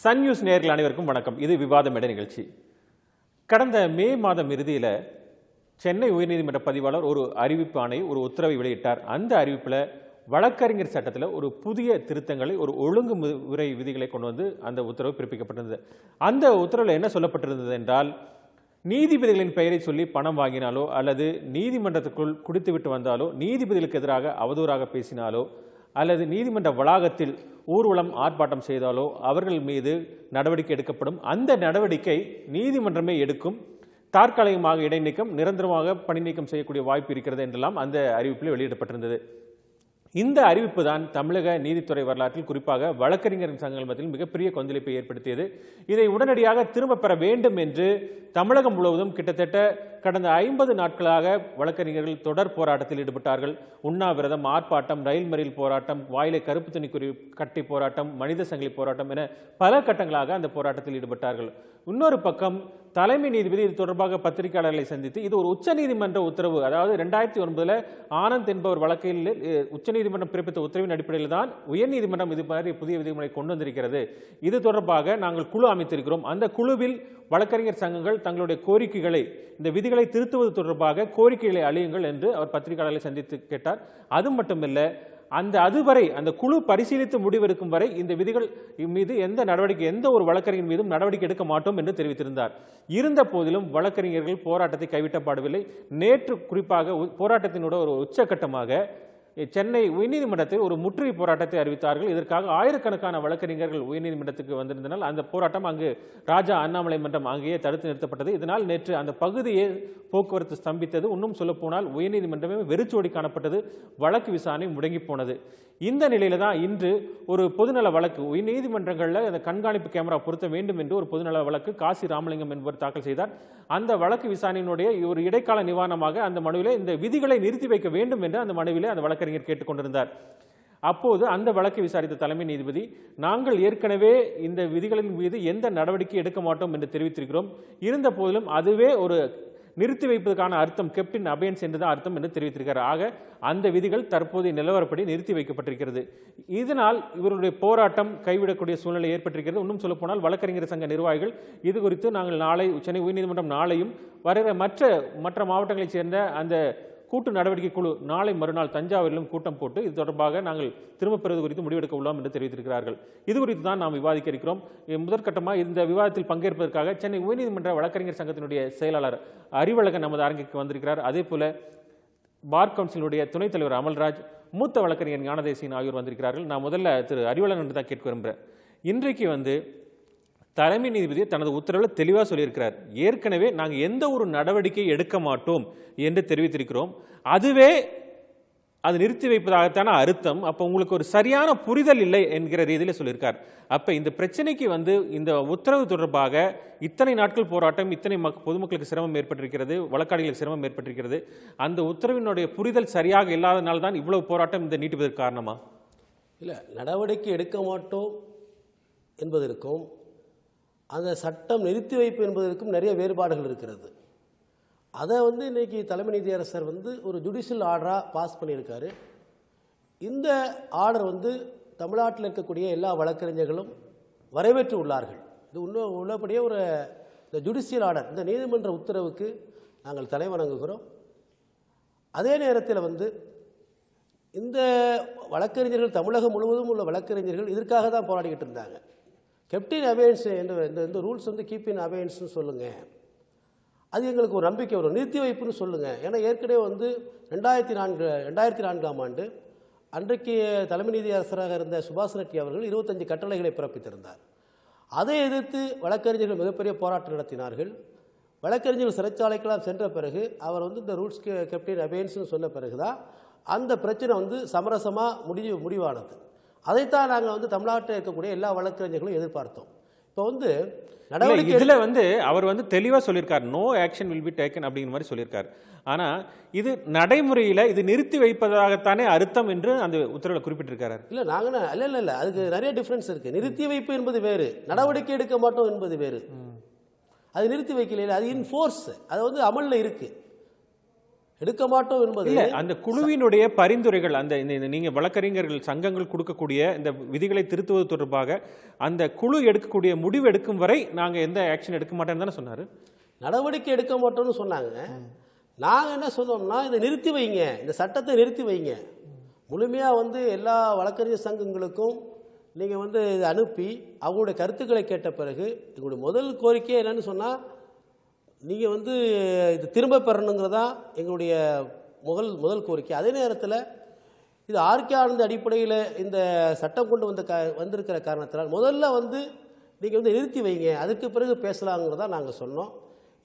Sun news நேயர்கள் அனைவருக்கும் வணக்கம். இது விவாத மேடை நிகழ்ச்சி. கடந்த மே மாதம் இறுதியில் சென்னை உயர்நீதிமன்ற பதிவாளர் ஒரு அறிவிப்பு ஆணை ஒரு உத்தரவை வெளியிட்டார். அந்த அறிவிப்பில் வழக்கறிஞர் சட்டத்தில் ஒரு புதிய திருத்தங்களை, ஒரு ஒழுங்குமுறை விதிகளை கொண்டு வந்து அந்த உத்தரவு பிறப்பிக்கப்பட்டிருந்தது. அந்த உத்தரவில் என்ன சொல்லப்பட்டிருந்தது என்றால், நீதிபதிகளின் பெயரை சொல்லி பணம் வாங்கினாலோ அல்லது நீதிமன்றத்துக்குள் குடித்துவிட்டு வந்தாலோ, நீதிபதிகளுக்கு எதிராக அவதூறாக பேசினாலோ அல்லது நீதிமன்ற வளாகத்தில் ஊர்வலம் ஆர்ப்பாட்டம் செய்தாலோ அவர்கள் மீது நடவடிக்கை எடுக்கப்படும். அந்த நடவடிக்கை நீதிமன்றமே எடுக்கும். தற்காலிகமாக இடைநீக்கம், நிரந்தரமாக பணி நீக்கம் செய்யக்கூடிய வாய்ப்பு இருக்கிறது என்றெல்லாம் அந்த அறிவிப்பில் வெளியிடப்பட்டிருந்தது. இந்த அறிவிப்பு தான் தமிழக நீதித்துறை வரலாற்றில், குறிப்பாக வழக்கறிஞர் சங்கங்கள் மத்தியில் மிகப்பெரிய கொந்தளிப்பை ஏற்படுத்தியது. இதை உடனடியாக திரும்ப பெற வேண்டும் என்று தமிழகம் முழுவதும் கிட்டத்தட்ட கடந்த 50 நாட்களாக வழக்கறிஞர்கள் தொடர் போராட்டத்தில் ஈடுபட்டார்கள். உண்ணாவிரதம், ஆர்ப்பாட்டம், ரயில் மறியல் போராட்டம், வாயிலை கருப்பு துணி கட்டி போராட்டம், மனித சங்கிலி போராட்டம் என பல கட்டங்களாக அந்த போராட்டத்தில் ஈடுபட்டார்கள். இன்னொரு பக்கம் தலைமை நீதிபதி இது தொடர்பாக பத்திரிகையாளர்களை சந்தித்து, இது ஒரு உச்ச நீதிமன்ற உத்தரவு, அதாவது 2009 ஆனந்த் என்பவர் வழக்கில் உச்சநீதிமன்றம் பிறப்பித்த உத்தரவின் அடிப்படையில் தான் உயர்நீதிமன்றம் இது மாதிரி புதிய விதிமுறை கொண்டு வந்திருக்கிறது. இது தொடர்பாக நாங்கள் குழு அமைத்திருக்கிறோம். அந்த குழுவில் வழக்கறிஞர் சங்கங்கள் தங்களுடைய கோரிக்கைகளை, இந்த விதிகளை திருத்துவது தொடர்பாக கோரிக்கைகளை அளியுங்கள் என்று அவர் பத்திரிகையாளர்களை சந்தித்து கேட்டார். அது மட்டுமல்ல, அதுவரை அந்த குழு பரிசீலித்து முடிவெடுக்கும் வரை இந்த விதிகள் மீது எந்த நடவடிக்கை, எந்த ஒரு வழக்கறிஞர் மீதும் நடவடிக்கை எடுக்க மாட்டோம் என்று தெரிவித்திருந்தார். இருந்த போதிலும் வழக்கறிஞர்கள் போராட்டத்தை கைவிட்டப்பாடவில்லை. நேற்று குறிப்பாக போராட்டத்தினோட ஒரு உச்சகட்டமாக சென்னை உயர்நீதிமன்றத்தில் ஒரு முற்றுகை போராட்டத்தை அறிவித்தார்கள். இதற்காக ஆயிரக்கணக்கான வழக்கறிஞர்கள் உயர்நீதிமன்றத்துக்கு வந்திருந்தனால் அந்த போராட்டம் அங்கு ராஜா அண்ணாமலை மன்றம் அங்கேயே தடுத்து நிறுத்தப்பட்டது. இதனால் நேற்று அந்த பகுதியே போக்குவரத்து ஸ்தம்பித்தது. இன்னும் சொல்ல போனால் உயர்நீதிமன்றமே வெறிச்சோடி காணப்பட்டது. வழக்கு விசாரணை முடங்கி போனது. இந்த நிலையில தான் இன்று ஒரு பொதுநல வழக்கு, உயர்நீதிமன்றங்களில் அந்த கண்காணிப்பு கேமரா பொருத்த வேண்டும் என்று ஒரு பொதுநல வழக்கு காசி ராமலிங்கம் என்பவர் தாக்கல் செய்தார். அந்த வழக்கு விசாரணையினுடைய ஒரு இடைக்கால நிவாரணமாக அந்த மனுவிலே இந்த விதிகளை நிறுத்தி வைக்க வேண்டும் என்று அந்த மனுவிலே அந்த வழக்கறிஞர் கேட்டுக்கொண்டிருந்தார். அப்போது அந்த வழக்கை விசாரித்த தலைமை நீதிபதி, நாங்கள் ஏற்கனவே இந்த விதிகளின் மீது எந்த நடவடிக்கை எடுக்க மாட்டோம் என்று தெரிவித்திருக்கிறோம். இருந்த போதிலும் அதுவே ஒரு நிறுத்தி வைப்பதற்கான அர்த்தம், கெப்ட் இன் அபெயன்ஸ் என்றுதான் அர்த்தம் என்று தெரிவித்திருக்கிறார். ஆக அந்த விதிகள் தற்போதைய நிலவரப்படி நிறுத்தி வைக்கப்பட்டிருக்கிறது. இதனால் இவருடைய போராட்டம் கைவிடக்கூடிய சூழ்நிலை ஏற்பட்டிருக்கிறது. இன்னும் சொல்ல போனால் வழக்கறிஞர் சங்க நிர்வாகிகள் இது குறித்து நாங்கள் நாளை சென்னை உயர்நீதிமன்றம் நாளையும் வருகிற மற்ற மாவட்டங்களைச் சேர்ந்த அந்த கூட்டு நடவடிக்கை குழு நாளை மறுநாள் தஞ்சாவூரிலும் கூட்டம் போட்டு இது தொடர்பாக நாங்கள் திரும்பப் பெறுவது குறித்து முடிவெடுக்க உள்ளோம் என்று தெரிவித்திருக்கிறார்கள். இது குறித்து தான் நாம் விவாதிக்க இருக்கிறோம். முதற்கட்டமாக இந்த விவாதத்தில் பங்கேற்பதற்காக சென்னை உயர்நீதிமன்ற வழக்கறிஞர் சங்கத்தினுடைய செயலாளர் அறிவழகன் நமது அரங்கிற்கு வந்திருக்கிறார். அதே போல பார் கவுன்சிலுடைய துணைத் தலைவர் அமல்ராஜ், மூத்த வழக்கறிஞர் ஞானதேசியன் ஆகியோர் வந்திருக்கிறார்கள். நான் முதல்ல திரு அறிவழகன் என்று தான் கேட்க விரும்புகிறேன். இன்றைக்கு தலைமை நீதிபதி தனது உத்தரவில் தெளிவாக சொல்லியிருக்கிறார், ஏற்கனவே நாங்கள் எந்த ஒரு நடவடிக்கை எடுக்க மாட்டோம் என்று தெரிவித்திருக்கிறோம். அதுவே அது நிறுத்தி வைப்பதாகத்தான அர்த்தம். அப்போ உங்களுக்கு ஒரு சரியான புரிதல் இல்லை என்கிற ரீதியில் சொல்லியிருக்கார். அப்போ இந்த பிரச்சனைக்கு இந்த உத்தரவு தொடர்பாக இத்தனை நாட்கள் போராட்டம், இத்தனை பொதுமக்களுக்கு சிரமம் ஏற்பட்டிருக்கிறது, வழக்காடிகளுக்கு சிரமம் ஏற்பட்டிருக்கிறது. அந்த உத்தரவினுடைய புரிதல் சரியாக இல்லாதனால தான் இவ்வளவு போராட்டம் இந்த நீட்டிப்பதற்கு காரணமா? இல்லை, நடவடிக்கை எடுக்க மாட்டோம் என்பதற்கும் அந்த சட்டம் நிறுத்தி வைப்பு என்பதற்கும் நிறைய வேறுபாடுகள் இருக்கிறது. அதை இன்னைக்கு தலைமை நீதியரசர் ஒரு ஜுடிஷியல் ஆர்டராக பாஸ் பண்ணியிருக்காரு. இந்த ஆர்டர் தமிழ்நாட்டில் இருக்கக்கூடிய எல்லா வழக்கறிஞர்களும் வரவேற்று உள்ளார்கள். இது இன்னும் உள்ளபடியே இந்த ஜுடிஷியல் ஆர்டர், இந்த நீதிமன்ற உத்தரவுக்கு நாங்கள் தலை வணங்குகிறோம். அதே நேரத்தில் இந்த வழக்கறிஞர்கள், தமிழகம் முழுவதும் உள்ள வழக்கறிஞர்கள் இதற்காக தான் போராடிக்கிட்டு இருந்தாங்க. கெப்ட் இன் அபெயன்ஸ் என்ற இந்த ரூல்ஸ் கீப் இன் அபெயன்ஸ்னு சொல்லுங்கள், அது எங்களுக்கு ஒரு நம்பிக்கை வரும், நிறுத்தி வைப்புன்னு சொல்லுங்கள். ஏன்னா ஏற்கனவே 2004ஆம் ஆண்டு அன்றைக்கு தலைமை நீதியரசராக இருந்த சுபாஷ் ரெட்டி அவர்கள் 25 கட்டளைகளை பிறப்பித்திருந்தார். அதை எதிர்த்து வழக்கறிஞர்கள் மிகப்பெரிய போராட்டம் நடத்தினார்கள். வழக்கறிஞர்கள் சிறைச்சாலைக்கெல்லாம் சென்ற பிறகு அவர் இந்த ரூல்ஸ் கெப்ட் இன் அபெயன்ஸ்னு சொன்ன பிறகு தான் அந்த பிரச்சனை சமரசமாக முடிவானது. அதைத்தான் நாங்கள் தமிழ்நாட்டில் இருக்கக்கூடிய எல்லா வழக்கறிஞர்களும் எதிர்பார்த்தோம். இப்போ நடவடிக்கை இதுல அவர் தெளிவா சொல்லியிருக்கார், no action will be taken அப்படிங்கிற மாதிரி சொல்லியிருக்கார். ஆனா இது நடைமுறையில இது நிறுத்தி வைப்பதாகத்தானே அர்த்தம் என்று அந்த உத்தரவில் குறிப்பிட்டிருக்காரு. இல்ல, நாங்கள் இல்ல அதுக்கு நிறைய டிஃபரன்ஸ் இருக்கு. நிறுத்தி வைப்பு என்பது வேறு, நடவடிக்கை எடுக்க மாட்டோம் என்பது வேறு. அது நிறுத்தி வைக்கல, அது இன்ஃபோர்ஸ், அது அமல்ல இருக்கு. எடுக்க மாட்டோம் என்பது இல்ல அந்த குழுவினுடைய பரிந்துரைகள் அந்த நீங்க வழக்கறிஞர்கள் சங்கங்கள் கொடுக்கக்கூடிய இந்த விதிகளை திருத்துவது தொடர்பாக அந்த குழு எடுக்கக்கூடிய முடிவு எடுக்கும் வரை நாங்க எந்த ஆக்ஷன் எடுக்க மாட்டோம்னு தானே சொன்னாரு. நடவடிக்கை எடுக்க மாட்டோம்னு சொன்னாங்க. நாங்கள் என்ன சொன்னோம்னா இதை நிறுத்தி வைங்க, இந்த சட்டத்தை நிறுத்தி வைங்க, முழுமையாக வந்து எல்லா வழக்கறிஞர் சங்கங்களுக்கும் நீங்கள் வந்து இதை அனுப்பி அவங்களுடைய கருத்துக்களை கேட்ட பிறகு எங்களுடைய முதல் கோரிக்கை என்னன்னு சொன்னால் நீங்கள் வந்து இது திரும்ப பெறணுங்கிறதா எங்களுடைய முதல் கோரிக்கை. அதே நேரத்தில் இது ஆர்கே ஆனந்த் அடிப்படையில் இந்த சட்டம் கொண்டு வந்திருக்கிற காரணத்தினால் முதல்ல வந்து நீங்கள் வந்து நிறுத்தி வைங்க, அதுக்கு பிறகு பேசலாங்கிறதா நாங்கள் சொன்னோம்.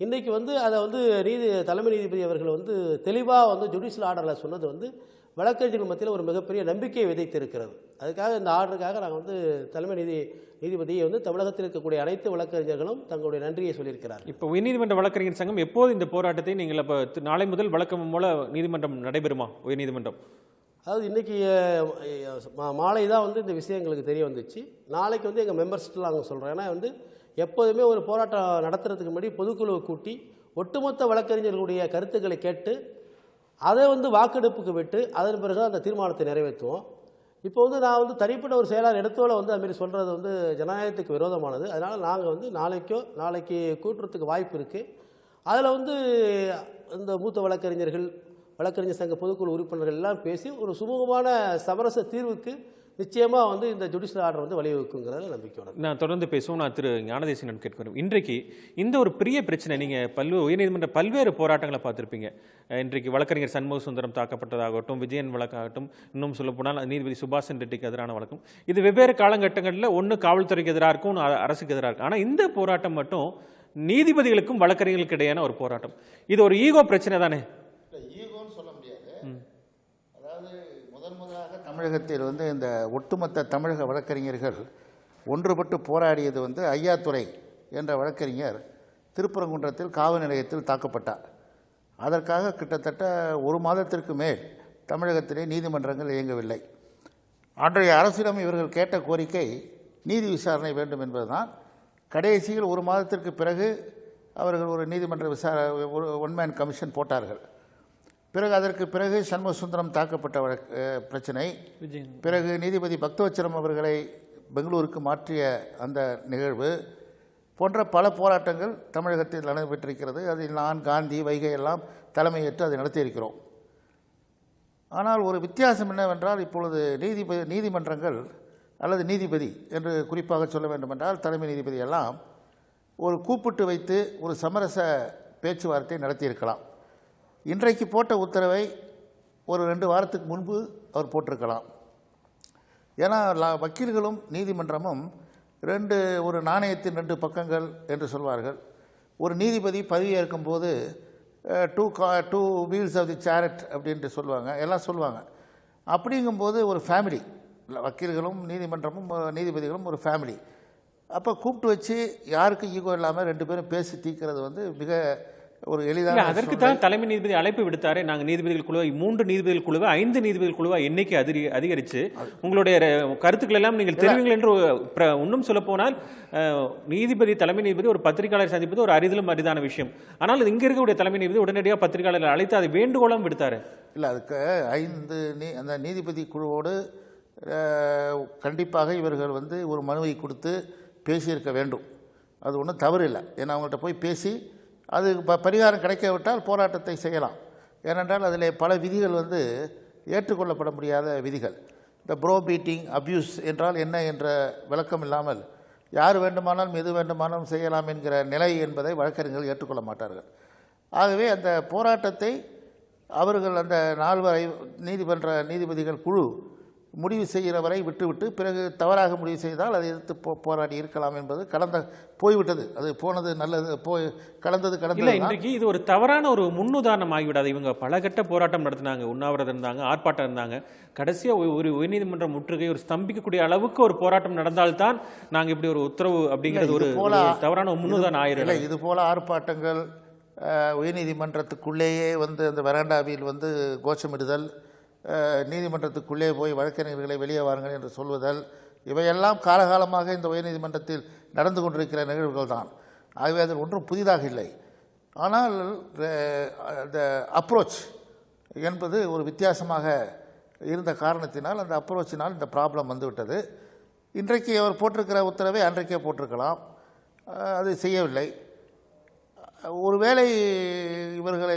இன்றைக்கி வந்து அதை வந்து தலைமை நீதிபதி அவர்கள் வந்து தெளிவாக வந்து ஜுடிஷியல் ஆர்டரில் சொன்னது வந்து வழக்கறிஞர்கள் மத்தியில் ஒரு மிகப்பெரிய நம்பிக்கையை விதைத்திருக்கிறது. அதுக்காக இந்த ஆர்டருக்காக நாங்கள் வந்து தலைமை நீதிபதியை வந்து தமிழகத்தில் இருக்கக்கூடிய அனைத்து வழக்கறிஞர்களும் தங்களுடைய நன்றியை சொல்லியிருக்கிறார். இப்போ உயர்நீதிமன்ற வழக்கறிஞர் சங்கம் எப்போது இந்த போராட்டத்தை நீங்கள் இப்போ நாளை முதல் வழக்கம் போல நீதிமன்றம் நடைபெறுமா? உயர்நீதிமன்றம் அதாவது இன்றைக்கி மாலை தான் வந்து இந்த விஷயம் எங்களுக்கு தெரிய வந்துச்சு. நாளைக்கு வந்து எங்கள் மெம்பர்ஸ்லாம் நாங்கள் சொல்கிறோம். ஏன்னா வந்து எப்போதுமே ஒரு போராட்டம் நடத்துறதுக்கு முன்னாடி பொதுக்குழுவை கூட்டி ஒட்டுமொத்த வழக்கறிஞர்களுடைய கருத்துக்களை கேட்டு அதை வந்து வாக்கெடுப்புக்கு விட்டு அதன் பிறகு அந்த தீர்மானத்தை நிறைவேற்றுவோம். இப்போ வந்து நான் வந்து தனிப்பட்ட ஒரு செயலாளர் இடத்தோடு வந்து அதுமாரி சொல்கிறது வந்து ஜனநாயகத்துக்கு விரோதமானது. அதனால் நாங்கள் வந்து நாளைக்கு கூட்டுறதுக்கு வாய்ப்பு இருக்குது. அதில் வந்து இந்த மூத்த வழக்கறிஞர் சங்க பொதுக்குழு உறுப்பினர்கள் எல்லாம் பேசி ஒரு சுமூகமான சமரச தீர்வுக்கு நிச்சயமாக வந்து இந்த ஜுடிஷியல் ஆர்டர் வந்து வழிவகுக்குங்கிறத நம்பிக்கையோட நான் தொடர்ந்து பேசுவோம். நான் திரு ஞானதேசிகன் கேட்கிறேன். இன்றைக்கு இந்த ஒரு பெரிய பிரச்சனை, நீங்கள் உயர்நீதிமன்ற பல்வேறு போராட்டங்களை பார்த்துருப்பீங்க. இன்றைக்கு வழக்கறிஞர் சண்முக சுந்தரம் தாக்கப்பட்டதாகட்டும், விஜயன் வழக்காகட்டும், இன்னும் சொல்லப்போனால் நீதிபதி சுபாஷன் ரெட்டிக்கு எதிரான வழக்கம், இது வெவ்வேறு காலகட்டங்களில் ஒன்று காவல்துறைக்கு எதிராக இருக்கும், அரசுக்கு எதிராக இருக்கும். ஆனால் இந்த போராட்டம் மட்டும் நீதிபதிகளுக்கும் வழக்கறிஞர்களுக்கு இடையான ஒரு போராட்டம். இது ஒரு ஈகோ பிரச்சனை தானே? ஈகோன்னு சொல்ல முடியாது. அதாவது முதலாக தமிழகத்தில் வந்து இந்த ஒட்டுமொத்த தமிழக வழக்கறிஞர்கள் ஒன்றுபட்டு போராடியது வந்து ஐயாத்துரை என்ற வழக்கறிஞர் திருப்பரங்குன்றத்தில் காவல் நிலையத்தில் தாக்கப்பட்டார். அதற்காக கிட்டத்தட்ட ஒரு மாதத்திற்கு மேல் தமிழகத்திலே நீதிமன்றங்கள் இயங்கவில்லை. அன்றைய அரசிடம் இவர்கள் கேட்ட கோரிக்கை நீதி விசாரணை வேண்டும் என்பதுதான். கடைசியில் ஒரு மாதத்திற்கு பிறகு அவர்கள் ஒரு நீதிமன்ற ஒரு ஒன்மேன் கமிஷன் போட்டார்கள். பிறகு அதற்கு பிறகு சண்முக சுந்தரம் தாக்கப்பட்ட பிரச்சனை, பிறகு நீதிபதி பக்தவச்சலம் அவர்களை பெங்களூருக்கு மாற்றிய அந்த நிகழ்வு போன்ற பல போராட்டங்கள் தமிழகத்தில் நடைபெற்றிருக்கிறது. அதில் நான், காந்தி, வைகை எல்லாம் தலைமையேற்று அதை நடத்தியிருக்கிறோம். ஆனால் ஒரு வித்தியாசம் என்னவென்றால், இப்பொழுது நீதிமன்றங்கள் அல்லது நீதிபதி என்று குறிப்பாக சொல்ல வேண்டுமென்றால் தலைமை நீதிபதி எல்லாம் ஒரு கூப்பிட்டு வைத்து ஒரு சமரச பேச்சுவார்த்தை நடத்தியிருக்கலாம். இன்றைக்கு போட்ட உத்தரவை ஒரு 2 வாரத்துக்கு முன்பு அவர் போட்டிருக்கலாம். ஏன்னா வக்கீல்களும் நீதிமன்றமும் ஒரு நாணயத்தின் 2 பக்கங்கள் என்று சொல்வார்கள். ஒரு நீதிபதி பதவியேற்கும் போது டூ வீல்ஸ் ஆஃப் தி சேரட் அப்படின்ட்டு சொல்லுவாங்க, எல்லாம் சொல்லுவாங்க. அப்படிங்கும்போது ஒரு ஃபேமிலி, வக்கீல்களும் நீதிமன்றமும் நீதிபதிகளும் ஒரு ஃபேமிலி. அப்போ கூப்பிட்டு வச்சு யாருக்கும் ஈகோ இல்லாமல் 2 பேரும் பேசி தீர்க்கிறது வந்து மிக ஒரு எளிதான. அதற்கு தான் தலைமை நீதிபதி அழைப்பு விடுத்தாரு. நாங்கள் நீதிபதிகள் குழுவை 3 நீதிபதிகள் குழுவை 5 நீதிபதிகள் குழுவை எண்ணிக்கை அதிகரித்து உங்களுடைய கருத்துக்கள் எல்லாம் நீங்கள் தெரிவிங்கள் என்று இன்னும் சொல்ல போனால் தலைமை நீதிபதி ஒரு பத்திரிகையாளர் சந்திப்பது ஒரு அரிதான விஷயம். ஆனால் இங்கே இருக்கக்கூடிய தலைமை நீதிபதி உடனடியாக பத்திரிகையாளர் அழைத்து அதை வேண்டுகோளும் விடுத்தாரு. இல்லை, அதுக்கு 5 அந்த நீதிபதி குழுவோடு கண்டிப்பாக இவர்கள் வந்து ஒரு மனுவை கொடுத்து பேசியிருக்க வேண்டும். அது ஒன்றும் தவறு இல்லை. ஏன்னா அவங்கள்ட்ட போய் பேசி அது பரிகாரம் கிடைக்காவிட்டால் போராட்டத்தை செய்யலாம். ஏனென்றால் அதில் பல விதிகள் வந்து ஏற்றுக்கொள்ளப்பட முடியாத விதிகள். இந்த ப்ரோ பீட்டிங், அப்யூஸ் என்றால் என்ன என்ற விளக்கம் இல்லாமல் யார் வேண்டுமானாலும் எது வேண்டுமானாலும் செய்யலாம் என்கிற நிலை என்பதை வழக்கறிஞர்கள் ஏற்றுக்கொள்ள மாட்டார்கள். ஆகவே அந்த போராட்டத்தை அவர்கள் அந்த 4 நீதிபதிகள் குழு முடிவு செய்கிற வரை விட்டுவிட்டு பிறகு தவறாக முடிவு செய்தால் அதை எதிர்த்து போராடி இருக்கலாம் என்பது போய்விட்டது. அது போனது நல்லது, கடந்தது. இல்லை, இன்றைக்கு இது ஒரு தவறான ஒரு முன்னுதாரணம் ஆகிவிடாது. இவங்க பல கட்ட போராட்டம் நடத்தினாங்க, உண்ணாவிரதம் இருந்தாங்க, ஆர்ப்பாட்டம் இருந்தாங்க. கடைசியாக ஒரு உயர்நீதிமன்ற முற்றுகை ஒரு ஸ்தம்பிக்கக்கூடிய அளவுக்கு ஒரு போராட்டம் நடந்தால்தான் நாங்கள் இப்படி ஒரு உத்தரவு அப்படிங்கிறது ஒரு தவறான முன்னுதாரணம் ஆயிரம். இது போல ஆர்ப்பாட்டங்கள் உயர்நீதிமன்றத்துக்குள்ளேயே வந்து அந்த வராண்டாவில் வந்து கோஷமிடுதல், நீதிமன்றத்துக்குள்ளே போய் வழக்கறிஞர்களை வெளியே வாருங்கள் என்று சொல்வதல், இவையெல்லாம் காலகாலமாக இந்த உயர்நீதிமன்றத்தில் நடந்து கொண்டிருக்கிற நிகழ்வுகள் தான். ஆகவே அதில் ஒன்றும் புதிதாக இல்லை. ஆனால் இந்த அப்ரோச் என்பது ஒரு வித்தியாசமாக இருந்த காரணத்தினால் அந்த அப்ரோச்சினால் இந்த ப்ராப்ளம் வந்துவிட்டது. இன்றைக்கு அவர் போட்டிருக்கிற உத்தரவை அன்றைக்கே போட்டிருக்கலாம், அது செய்யவில்லை. ஒருவேளை இவர்களை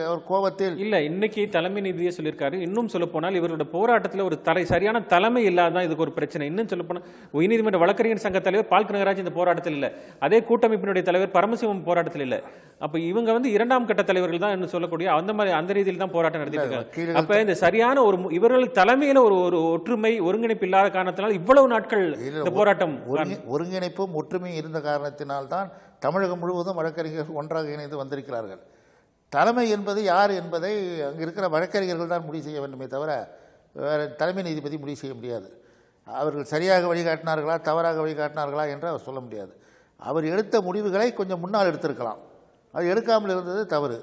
அவர் கோபத்தில் இல்ல, இன்னைக்கு தலைமை நீதியே சொல்லியிருக்காரு. இன்னும் சொல்ல போனால் இவரோட போராட்டத்தில் ஒரு சரியான தலைமை இல்லாதான் இதுக்கு ஒரு பிரச்சனை. இன்னும் சொல்ல போனால் உயர்நீதிமன்ற வழக்கறிஞர் சங்க தலைவர் பால் கனகராஜ் இந்த போராட்டத்தில் இல்லை, அதே கூட்டமைப்பினுடைய தலைவர் பரமசிவம் போராட்டத்தில் இல்லை. அப்ப இவங்க இரண்டாம் கட்ட தலைவர்கள் தான் என்று சொல்லக்கூடிய அந்த ரீதியில் தான் போராட்டம் நடத்திட்டு இருக்காங்க. அப்ப இந்த சரியான ஒரு இவர்கள் தலைமையில ஒரு ஒற்றுமை ஒருங்கிணைப்பு இல்லாத காரணத்தினால் இவ்வளவு நாட்கள் இந்த போராட்டம் ஒருங்கிணைப்பும் ஒற்றுமையும் இருந்த காரணத்தினால்தான் தமிழகம் முழுவதும் வழக்கறிஞர்கள் ஒன்றாக இணைந்து வந்திருக்கிறார்கள். தலைமை என்பது யார் என்பதை அங்கே இருக்கிற வழக்கறிஞர்கள் தான் முடிவு செய்ய வேண்டுமே தவிர வேறு தலைமை நீதிபதி முடிவு செய்ய முடியாது. அவர்கள் சரியாக வழிகாட்டினார்களா தவறாக வழிகாட்டினார்களா என்று அவர் சொல்ல முடியாது. அவர் எடுத்த முடிவுகளை கொஞ்சம் முன்னால் எடுத்திருக்கலாம், அது எடுக்காமல் இருந்தது தவறு.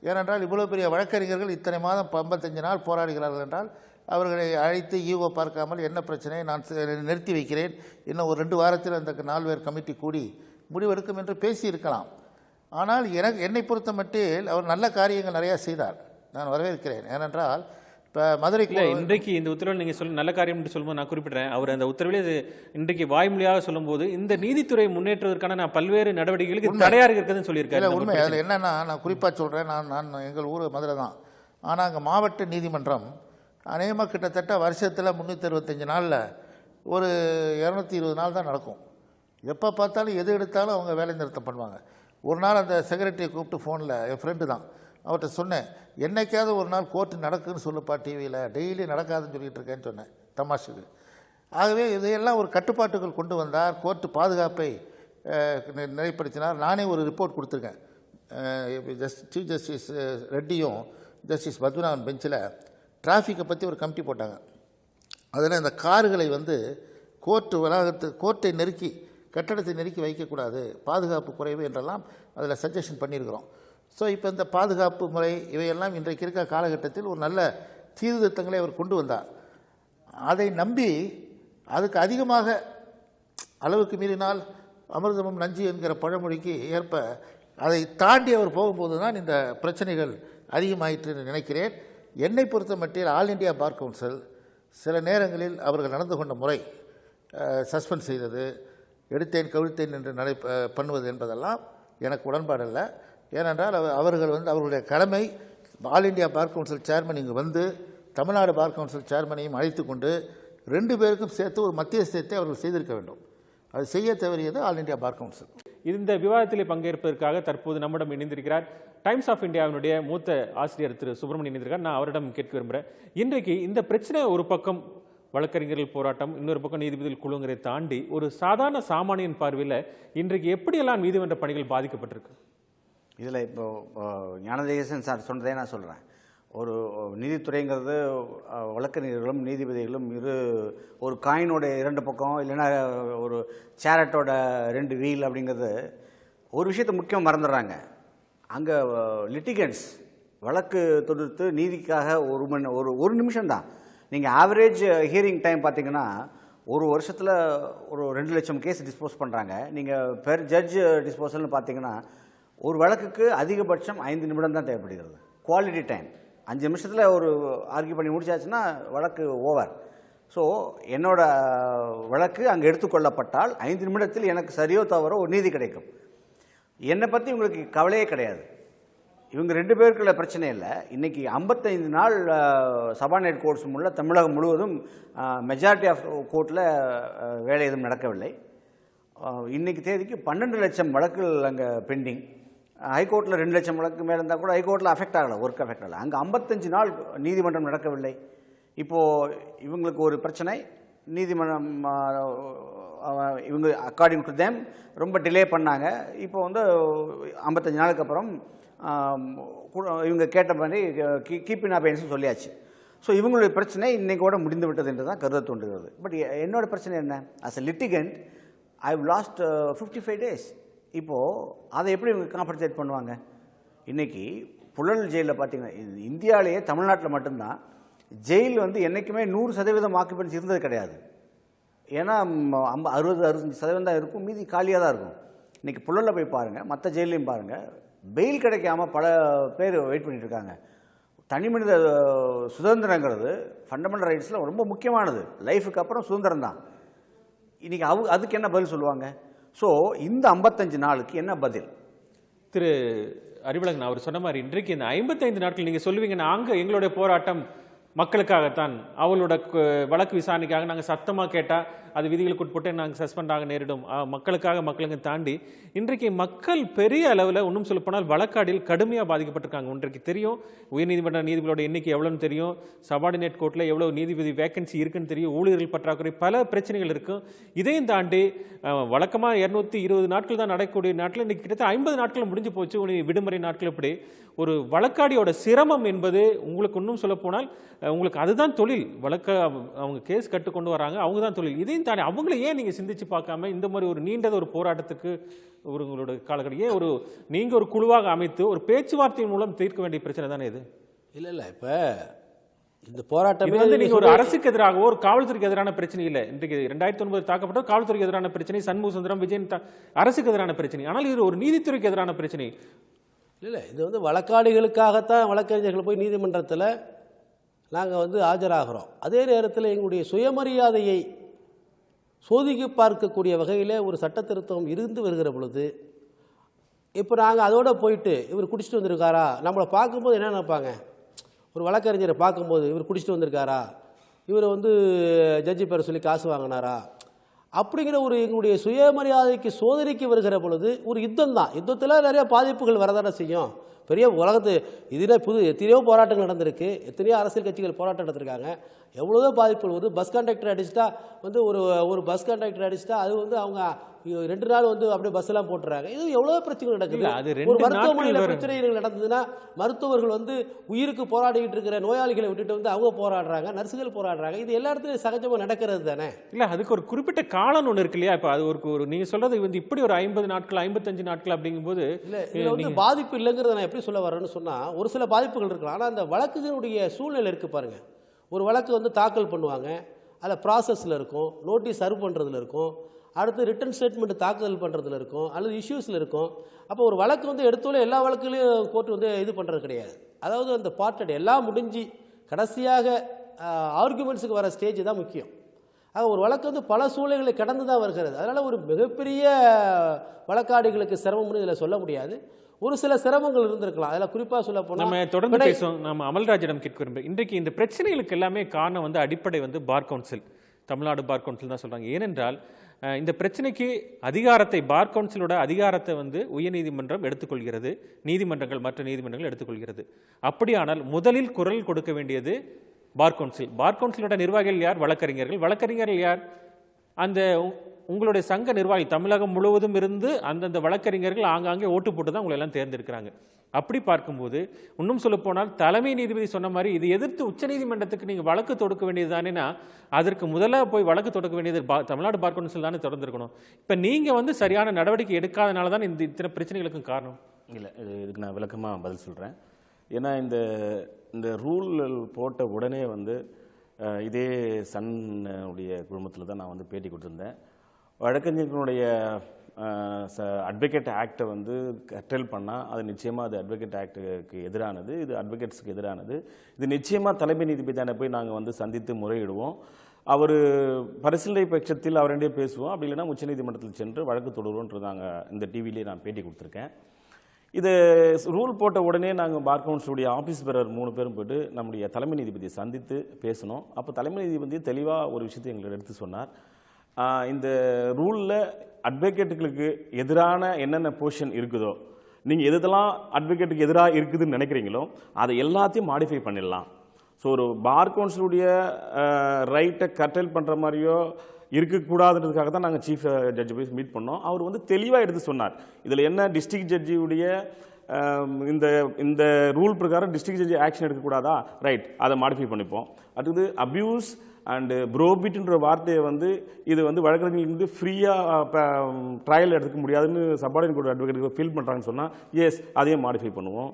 ஏனென்றால் இவ்வளோ பெரிய வழக்கறிஞர்கள் இத்தனை மாதம் 55 நாள் போராடுகிறார்கள் என்றால் அவர்களை அழைத்து ஈவோ பார்க்காமல் என்ன பிரச்சனை நான் நிறுத்தி வைக்கிறேன், இன்னும் ஒரு 2 வாரத்தில் அந்த 4 பேர் கமிட்டி கூடி முடிவெடுக்கும் என்று பேசியிருக்கலாம். ஆனால் என்னை பொறுத்த மட்டில் அவர் நல்ல காரியங்கள் நிறையா செய்தார், நான் வரவேற்கிறேன். ஏனென்றால் இப்போ மதுரைக்கு இன்றைக்கு இந்த உத்தரவில் நீங்கள் சொல்ல நல்ல காரியம் என்று சொல்லும்போது நான் குறிப்பிட்றேன், அவர் அந்த உத்தரவிலே இன்றைக்கு வாய்மொழியாக சொல்லும்போது இந்த நீதித்துறை முன்னேற்றுவதற்கான நான் பல்வேறு நடவடிக்கைகளுக்கு தடையாக இருக்குதுன்னு சொல்லியிருக்காரு. உண்மை அதில் என்னென்னா நான் குறிப்பாக சொல்கிறேன், நான் எங்கள் ஊர் மதுரை தான். ஆனால் அங்கே மாவட்ட நீதிமன்றம் அநேகமாக கிட்டத்தட்ட வருஷத்தில் 365 நாளில் ஒரு 220 நாள் தான் நடக்கும். எப்போ பார்த்தாலும் எது எடுத்தாலும் அவங்க வேலை நிறுத்தம் பண்ணுவாங்க. ஒரு நாள் அந்த செக்ரட்டரியை கூப்பிட்டு ஃபோனில், என் ஃப்ரெண்டு தான், அவர்கிட்ட சொன்னேன், என்னைக்காவது ஒரு நாள் கோர்ட்டு நடக்குன்னு சொல்லுப்பா டிவியில், டெய்லி நடக்காதுன்னு சொல்லிகிட்டு இருக்கேன்னு சொன்னேன் தமாஷுக்கு. ஆகவே இதையெல்லாம் ஒரு கட்டுப்பாட்டுகள் கொண்டு வந்தார், கோர்ட்டு பாதுகாப்பை நிலைப்படுத்தினார். நானே ஒரு ரிப்போர்ட் கொடுத்துருக்கேன், சீஃப் ஜஸ்டிஸ் ரெட்டியும் ஜஸ்டிஸ் பத்மநாபன் பெஞ்சில் டிராஃபிக்கை பற்றி ஒரு கமிட்டி போட்டாங்க. அதில் இந்த கார்களை கோர்ட்டை நெருக்கி கட்டடத்தை நெருக்கி வைக்கக்கூடாது, பாதுகாப்பு குறைவு என்றெல்லாம் அதில் சஜஷன் பண்ணியிருக்கிறோம். ஸோ இப்போ இந்த பாதுகாப்பு முறை இவையெல்லாம் இன்றைக்கு இருக்க காலகட்டத்தில் ஒரு நல்ல சீர்திருத்தங்களை அவர் கொண்டு வந்தார். அதை நம்பி அதுக்கு அதிகமாக அளவுக்கு மீறினால் அமிர்தமும் நஞ்சு என்கிற பழமொழிக்கு ஏற்ப அதை தாண்டி அவர் போகும்போது தான் இந்த பிரச்சனைகள் அதிகமாயிற்று என்று நினைக்கிறேன். என்னை பொறுத்த மட்டில் ஆல் இண்டியா பார் கவுன்சில் சில நேரங்களில் அவர்கள் நடந்து கொண்ட முறை, சஸ்பெண்ட் செய்தது, எடுத்தேன் கவிழ்த்தேன் என்று பண்ணுவது என்பதெல்லாம் எனக்கு உடன்பாடல்ல. ஏனென்றால் அவர்கள் அவர்களுடைய கடமை, all India bar council chairman இங்கு தமிழ்நாடு பார் கவுன்சில் சேர்மனையும் அழைத்து கொண்டு 2 பேருக்கும் சேர்த்து ஒரு மத்தியஸ்தத்தை அவர்கள் செய்திருக்க வேண்டும். அது செய்ய தவறியது ஆல் இண்டியா பார் கவுன்சில். இந்த விவாதத்தில் பங்கேற்பதற்காக தற்போது நம்மிடம் இணைந்திருக்கிறார் டைம்ஸ் ஆஃப் இந்தியாவினுடைய மூத்த ஆசிரியர் திரு சுப்பிரமணியன் இணைந்திருக்கார். நான் அவரிடம் கேட்க விரும்புகிறேன், இன்றைக்கு இந்த பிரச்சனை ஒரு பக்கம் வழக்கறிஞர்கள் போராட்டம், இன்னொரு பக்கம் நீதிபதிகள் குழுங்கிறதை தாண்டி ஒரு சாதாரண சாமானியன் பார்வையில் இன்றைக்கு எப்படியெல்லாம் நீதிமன்ற பணிகள் பாதிக்கப்பட்டிருக்கு? இதில் இப்போ ஞானதேசன் சார் சொன்னதே நான் சொல்கிறேன். ஒரு நீதித்துறைங்கிறது வழக்கறிஞர்களும் நீதிபதிகளும் ஒரு காயினோட 2 பக்கம், இல்லைன்னா ஒரு சேரட்டோட 2 வீல் அப்படிங்கிறது ஒரு விஷயத்தை முக்கியம் மறந்துடுறாங்க. அங்கே லிட்டிகன்ஸ் வழக்கு தொடுத்து நீதிக்காக ஒரு நிமிஷம் தான். நீங்கள் ஆவரேஜ் ஹியரிங் டைம் பார்த்தீங்கன்னா ஒரு வருஷத்தில் ஒரு 2 லட்சம் கேஸ் டிஸ்போஸ் பண்ணுறாங்க. நீங்கள் பெர் ஜட்ஜ் டிஸ்போசல்னு பார்த்தீங்கன்னா ஒரு வழக்குக்கு அதிகபட்சம் 5 நிமிடம் தான் தேவைப்படுகிறது. குவாலிட்டி டைம் 5 நிமிஷத்தில் ஒரு ஆர்கியூ பண்ணி முடிச்சாச்சுன்னா வழக்கு ஓவர். ஸோ என்னோட வழக்கு அங்கே எடுத்துக்கொள்ளப்பட்டால் 5 நிமிடத்தில் எனக்கு சரியோ தவறோ ஒரு நீதி கிடைக்கும். என்னை பற்றி உங்களுக்கு கவலையே கிடையாது. இவங்க 2 பேருக்குள்ள பிரச்சனை இல்லை. இன்றைக்கி 55 நாள் சபார்டினேட் கோர்ட்ஸ் உள்ள தமிழகம் முழுவதும் மெஜாரிட்டி ஆஃப் கோர்ட்டில் வேலை எதுவும் நடக்கவில்லை. இன்றைக்கி தேதிக்கு 12 லட்சம் வழக்குகள் அங்கே பெண்டிங். ஹைகோர்ட்டில் 2 லட்சம் வழக்கு மேலே இருந்தால் கூட ஹைகோர்ட்டில் அஃபெக்ட் ஆகலை, ஒர்க் அஃபெக்ட் ஆகலை. அங்கே 55 நாள் நீதிமன்றம் நடக்கவில்லை. இப்போது இவங்களுக்கு ஒரு பிரச்சனை, நீதிமன்றம் இவங்க அக்கார்டிங் டு தேம் ரொம்ப டிலே பண்ணாங்க. இப்போ 55 நாளுக்கு அப்புறம் இவங்க கேட்ட மாதிரி கீப் இன் அபெயன்ஸ் சொல்லியாச்சு. ஸோ இவங்களுடைய பிரச்சனை இன்றைக்கோட முடிந்து விட்டது என்று தான் கருத தோன்றுகிறது. பட் என்னோடய பிரச்சனை என்ன, as a litigant I have lost 55 days. இப்போது அதை எப்படி இவங்க காம்பன்சேட் பண்ணுவாங்க? இன்றைக்கி புழல் ஜெயிலில் பார்த்தீங்கன்னா இந்தியாவிலேயே தமிழ்நாட்டில் மட்டும்தான் ஜெயில் என்றைக்குமே 100% ஆக்குபென்சி இருந்தது கிடையாது. ஏன்னா 60-65% தான் இருக்கும், மீதி காலியாக தான் இருக்கும். இன்றைக்கி புழலில் போய் பாருங்கள், மற்ற ஜெயிலையும் பாருங்கள், பெயில் கிடைக்காம பல பேர் வெயிட் பண்ணிகிட்டு இருக்காங்க. தனி மனித சுதந்திரங்கிறது ஃபண்டமெண்டல் ரைட்ஸில் ரொம்ப முக்கியமானது. லைஃபுக்கு அப்புறம் சுதந்திரம் தான். இன்றைக்கி அதுக்கு என்ன பதில் சொல்லுவாங்க? ஸோ இந்த 55 நாளுக்கு என்ன பதில்? திரு அறிவழகன் அவர் சொன்ன மாதிரி இன்றைக்கு இந்த 55 நாட்கள் நீங்கள் சொல்லுவீங்க, நாங்கள் எங்களுடைய போராட்டம் மக்களுக்காகத்தான், அவங்களோட வழக்கு விசாரணைக்காக நாங்கள் சத்தமாக கேட்டால் அது விதிகளுக்கு உட்பட்டு நாங்கள் சஸ்பெண்ட் ஆக நேரிடும், மக்களுக்கு தாண்டி இன்றைக்கு மக்கள் பெரிய அளவில் இன்னும் சொல்லப்போனால் வழக்காடில் கடுமையாக பாதிக்கப்பட்டிருக்காங்க. இன்றைக்கு தெரியும் உயர்நீதிமன்ற நீதிபதிகளோட எண்ணிக்கை எவ்வளோன்னு தெரியும், சபார்டினேட் கோர்ட்டில் எவ்வளோ நீதிபதி வேகன்சி இருக்குன்னு தெரியும், ஊழியர்கள் பற்றாக்குறை, பல பிரச்சனைகள் இருக்கும். இதையும் தாண்டி வழக்கமாக 220 நாட்கள் தான் நடக்கக்கூடிய நாட்கள் இன்றைக்கி கிட்டத்தட்ட 50 நாட்கள் முடிஞ்சு போச்சு. விடுமுறை நாட்கள் இப்படி ஒரு வழக்காடியோட சிரமம் என்பது உங்களுக்கு இன்னும் சொல்ல போனால் உங்களுக்கு அதுதான் தொழில். அவங்க கேஸ் கட்டு கொண்டு வராங்க, அவங்க தான் தொழில். இதையும் தாண்டி அவங்கள ஏன் நீங்கள் சிந்திச்சு பார்க்காம இந்த மாதிரி ஒரு நீண்டது ஒரு போராட்டத்துக்கு உங்களோட காலகட்டம் ஏன் நீங்கள் ஒரு குழுவாக அமைத்து ஒரு பேச்சுவார்த்தை மூலம் தீர்க்க வேண்டிய பிரச்சனை தானே இது? இல்லை இப்போ இந்த போராட்டம் வந்து நீங்க ஒரு அரசுக்கு எதிராக ஒரு காவல்துறைக்கு எதிரான பிரச்சனை இல்லை. இன்றைக்கு 2009 தாக்கப்பட்ட காவல்துறைக்கு எதிரான பிரச்சனை, சண்முக சுந்தரம் விஜயன் அரசுக்கு எதிரான பிரச்சனை. ஆனால் இது ஒரு நீதித்துறைக்கு எதிரான பிரச்சனை இல்லை. இது வந்து வழக்காளிகளுக்காகத்தான் வழக்கறிஞர்கள் போய் நீதிமன்றத்தில் நாங்கள் ஆஜராகிறோம். அதே நேரத்தில் எங்களுடைய சுயமரியாதையை சோதிக்க பார்க்கக்கூடிய வகையில் ஒரு சட்ட திருத்தம் இருந்து வருகிற பொழுது இப்போ நாங்கள் அதோடு போயிட்டு இவர் குடிச்சிட்டு வந்திருக்காரா, நம்மளை பார்க்கும்போது என்ன நினைப்பாங்க, ஒரு வழக்கறிஞரை பார்க்கும்போது இவர் குடிச்சிட்டு வந்திருக்காரா, இவர் ஜட்ஜி பேரை சொல்லி காசு வாங்கினாரா, அப்படிங்கிற ஒரு எங்களுடைய சுயமரியாதைக்கு சோதனைக்கு வருகிற பொழுது ஒரு யுத்தம் தான். யுத்தத்தில் நிறைய பாதிப்புகள் வரதானே செய்யும். பெரிய உலகத்து இதில் எத்தனையோ போராட்டங்கள் நடந்திருக்கு, எத்தனையோ அரசியல் கட்சிகள் போராட்டம் நடத்திருக்காங்க, எவ்வளவோ பாதிப்புகள் வருது. பஸ் கண்டக்டர் அடிச்சுட்டா ஒரு பஸ் கண்டக்டர் அடிச்சுட்டா அது அவங்க 2 நாள் அப்படியே பஸ் எல்லாம் போட்டுறாங்க. இது எவ்வளவு பிரச்சனைகள் நடக்குது. ஒரு மருத்துவமனையில் பிரச்சனைகள் நடந்ததுன்னா மருத்துவர்கள் உயிருக்கு போராடிக்கிட்டு இருக்கிற நோயாளிகளை விட்டுட்டு அவங்க போராடுறாங்க, நர்சுகள் போராடுறாங்க. இது எல்லா இடத்துலையும் சகஜமாக நடக்கிறது தானே. இல்லை, அதுக்கு ஒரு குறிப்பிட்ட காலம் ஒன்று இருக்கு இல்லையா? இப்போ அது ஒரு நீங்கள் சொல்றது இப்படி ஒரு 50 நாட்கள் 55 நாட்கள் அப்படிங்கும்போது இல்லை, இதில் பாதிப்பு இல்லைங்கிறத நான் எப்படி சொல்ல வரேன்னு சொன்னால் ஒரு சில பாதிப்புகள் இருக்கலாம். ஆனால் அந்த வழக்குகளுடைய சூழ்நிலை இருக்குது பாருங்கள். ஒரு வழக்கு தாக்கல் பண்ணுவாங்க, அதில் ப்ராசஸில் இருக்கும், நோட்டீஸ் சர்வ் பண்ணுறதுல இருக்கும், அடுத்து ரிட்டன் ஸ்டேட்மெண்ட் தாக்கல் பண்ணுறதுல இருக்கும், அல்லது இஷ்யூஸில் இருக்கும். அப்போ ஒரு வழக்கு எடுத்தோலே எல்லா வழக்குலையும் கோர்ட்டு இது பண்ணுறது கிடையாது. அதாவது அந்த பார்ட்டட் எல்லாம் முடிஞ்சு கடைசியாக ஆர்குமெண்ட்ஸுக்கு வர ஸ்டேஜ் தான் முக்கியம். ஆக ஒரு வழக்கு பல சூழ்நிலைகளை கடந்து தான் வருகிறது. அதனால் ஒரு மிகப்பெரிய வழக்காடிகளுக்கு சிரமம்னு இதில் சொல்ல முடியாது. ஒரு சில சிரமங்கள் இருந்திருக்கலாம். அதில் குறிப்பாக சொல்ல போனால் நம்ம தொடர்ந்து பேசுவோம். நம்ம அமல்ராஜிடம் கேட்க விரும்புகிறேன். இன்றைக்கு இந்த பிரச்சனைகளுக்கு எல்லாமே காரணம் அடிப்படை bar council, Tamil Nadu bar council தான் சொல்கிறாங்க. ஏனென்றால் இந்த பிரச்சனைக்கு அதிகாரத்தை, பார் கவுன்சிலோட அதிகாரத்தை உயர்நீதிமன்றம் எடுத்துக்கொள்கிறது, நீதிமன்றங்கள், மற்ற நீதிமன்றங்கள் எடுத்துக்கொள்கிறது. அப்படியானால் முதலில் குரல் கொடுக்க வேண்டியது பார் கவுன்சில். பார் கவுன்சிலோட நிர்வாகிகள் யார்? வழக்கறிஞர்கள். வழக்கறிஞர்கள் யார்? அந்த உங்களுடைய சங்க நிர்வாகி தமிழகம் முழுவதும் இருந்து அந்தந்த வழக்கறிஞர்கள் ஆங்காங்கே ஓட்டு போட்டு தான் உங்களை எல்லாம் தேர்ந்தெடுக்கிறாங்க. அப்படி பார்க்கும்போது இன்னும் சொல்ல போனால் தலைமை நீதிபதி சொன்ன மாதிரி இது எதிர்த்து உச்சநீதிமன்றத்துக்கு நீங்கள் வழக்கு தொடுக்க வேண்டியது தானேனா அதற்கு முதல்ல போய் வழக்கு தொடுக்க வேண்டியது தமிழ்நாடு பார் கவுன்சில் தானே தொடர்ந்துருக்கணும். இப்போ நீங்கள் சரியான நடவடிக்கை எடுக்காதனால தான் இந்த இத்தனை பிரச்சனைகளுக்கும் காரணம். இல்லை, இதுக்கு நான் விளக்கமாக பதில் சொல்கிறேன். ஏன்னா இந்த ரூல் போட்ட உடனே இதே சன்னுடைய குழுமத்தில் தான் நான் பேட்டி கொடுத்துருந்தேன். வழக்கறிஞர்களுடைய அட்வொகேட் ஆக்டை கர்டெல் பண்ணால் அது நிச்சயமாக அது அட்வொகேட் ஆக்டுக்கு எதிரானது, இது அட்வொகேட்ஸுக்கு எதிரானது. இது நிச்சயமாக தலைமை நீதிபதியான போய் நாங்கள் சந்தித்து முறையிடுவோம். அவர் பரிசீலனை பட்சத்தில் அவருடைய பேசுவோம். அப்படி இல்லைன்னா உச்சநீதிமன்றத்தில் சென்று வழக்கு தொடருவோன்றது நாங்கள் இந்த டிவிலேயே நான் பேட்டி கொடுத்துருக்கேன். இது ரூல் போட்ட உடனே நாங்கள் பார் கவுன்சிலுடைய ஆஃபீஸ் பேரர் 3 பேரும் போய்ட்டு நம்முடைய தலைமை நீதிபதியை சந்தித்து பேசணும். அப்போ தலைமை நீதிபதி தெளிவாக ஒரு விஷயத்தை எங்களுக்கு எடுத்து சொன்னார். இந்த ரூலில் அட்வொகேட்டுகளுக்கு எதிரான என்னென்ன பொசிஷன் இருக்குதோ, நீங்கள் எதெல்லாம் அட்வொகேட்டுக்கு எதிராக இருக்குதுன்னு நினைக்கிறீங்களோ அதை எல்லாத்தையும் மாடிஃபை பண்ணிடலாம். ஸோ ஒரு பார் கவுன்சிலுடைய ரைட்டை கர்டெல் பண்ணுற மாதிரியோ இருக்கக்கூடாதுன்றதுக்காக தான் நாங்கள் சீஃப் ஜட்ஜி போய் மீட் பண்ணோம். அவர் தெளிவாக எடுத்து சொன்னார். இதில் என்ன டிஸ்ட்ரிக்ட் ஜட்ஜியுடைய இந்த ரூல் பிரகாரம் டிஸ்ட்ரிக்ட் ஜட்ஜி ஆக்ஷன் எடுக்கக்கூடாதா, ரைட், அதை மாடிஃபை பண்ணிப்போம். அடுத்தது அப்யூஸ் அண்டு ப்ரோபிட்ன்ற வார்த்தையை இது வழக்கறிஞர்களுக்கு ஃப்ரீயாக ட்ரையல் எடுத்துக்க முடியாதுன்னு சபார்டினேட் கோர்ட் அட்வொகேட் ஃபீல் பண்ணுறாங்கன்னு சொன்னால் எஸ், அதையும் மாடிஃபை பண்ணுவோம்.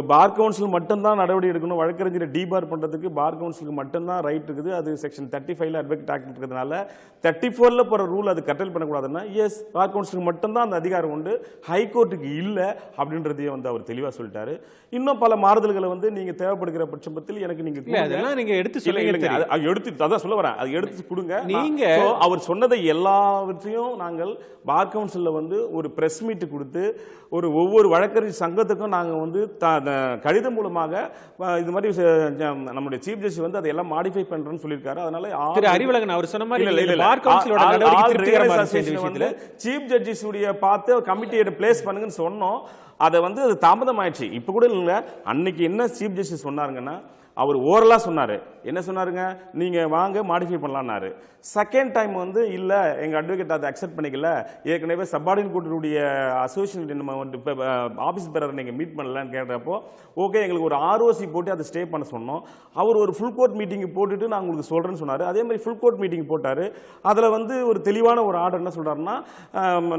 பார் கவுன்சில் மட்டும்தான் நடவடிக்கை எடுக்கணும், வழக்கறிஞரை டிபார் பண்ணுறதுக்கு பார் கவுன்சிலுக்கு மட்டும்தான் ரைட் இருக்குது. அது செக்ஷன் 35 அட்வொகேட் ஆக்ட் இருக்கிறதுனால 34 போகிற ரூல் அது கட்டல் பண்ணக்கூடாதுன்னா எஸ் பார் கவுன்சிலுக்கு மட்டும்தான் அந்த அதிகாரம் உண்டு, ஹைகோர்ட்டுக்கு இல்லை அப்படின்றதையும் வந்து அவர் தெளிவாக சொல்லிட்டாரு. இன்னும் பல மாறுதல்களை வந்து நீங்கள் தேவைப்படுகிற பட்சத்தில் எனக்கு நீங்கள் அதெல்லாம் நீங்கள் எடுத்து சொல்லுங்க. எடுத்து அதான் சொல்ல வரேன், அது எடுத்து கொடுங்க. நீங்க அவர் சொன்னதை எல்லாவற்றையும் நாங்கள் பார் கவுன்சிலில் வந்து ஒரு பிரஸ் மீட் கொடுத்து ஒவ்வொரு வழக்கறிஞர் சங்கத்துக்கும் நாங்கள் வந்து கடிதம் மூலமாக இது மாதிரி நம்முடைய சீஃப் ஜஸ்டிஸ் வந்து அதையெல்லாம் மாடிஃபை பண்றேன்னு சொல்லியிருக்காரு. அதனால அறிவழகன் அவர் சொன்ன மாதிரி பார் கவுன்சிலோட சீஃப் ஜஸ்டிஸ் உடைய பார்த்து கமிட்டியை பிளேஸ் பண்ணுங்கன்னு சொன்னோம். அதை வந்து அது தாமதம் ஆயிடுச்சு. இப்போ கூட இல்லை, அன்னைக்கு என்ன சீஃப் ஜஸ்டிஸ் சொன்னாருங்கன்னா அவர் ஓரலா சொன்னாரு. என்ன சொன்னாருங்க, நீங்க வாங்க மாடிஃபை பண்ணலாம்னாரு. செகண்ட் டைம் வந்து இல்ல எங்க அட்வொகேட் அதை அக்செப்ட் பண்ணிக்கல, ஏற்கனவே சப்பார்டின் கோர்ட்டுடைய அசோசியேஷன் நம்ம ஆபீஸ் பேரர் நீங்க மீட் பண்ணலன்னு கேட்டப்போ ஓகே எங்களுக்கு ஒரு ஆர்ஓசி போட்டு அதை ஸ்டே பண்ண சொன்னோம். அவர் ஒரு ஃபுல் கோர்ட் மீட்டிங் போட்டுட்டு நான் உங்களுக்கு சொல்றேன்னு சொன்னாரு. அதே மாதிரி ஃபுல் கோர்ட் மீட்டிங் போட்டாரு. அதுல வந்து ஒரு தெளிவான ஒரு ஆர்டர் என்ன சொல்றாருன்னா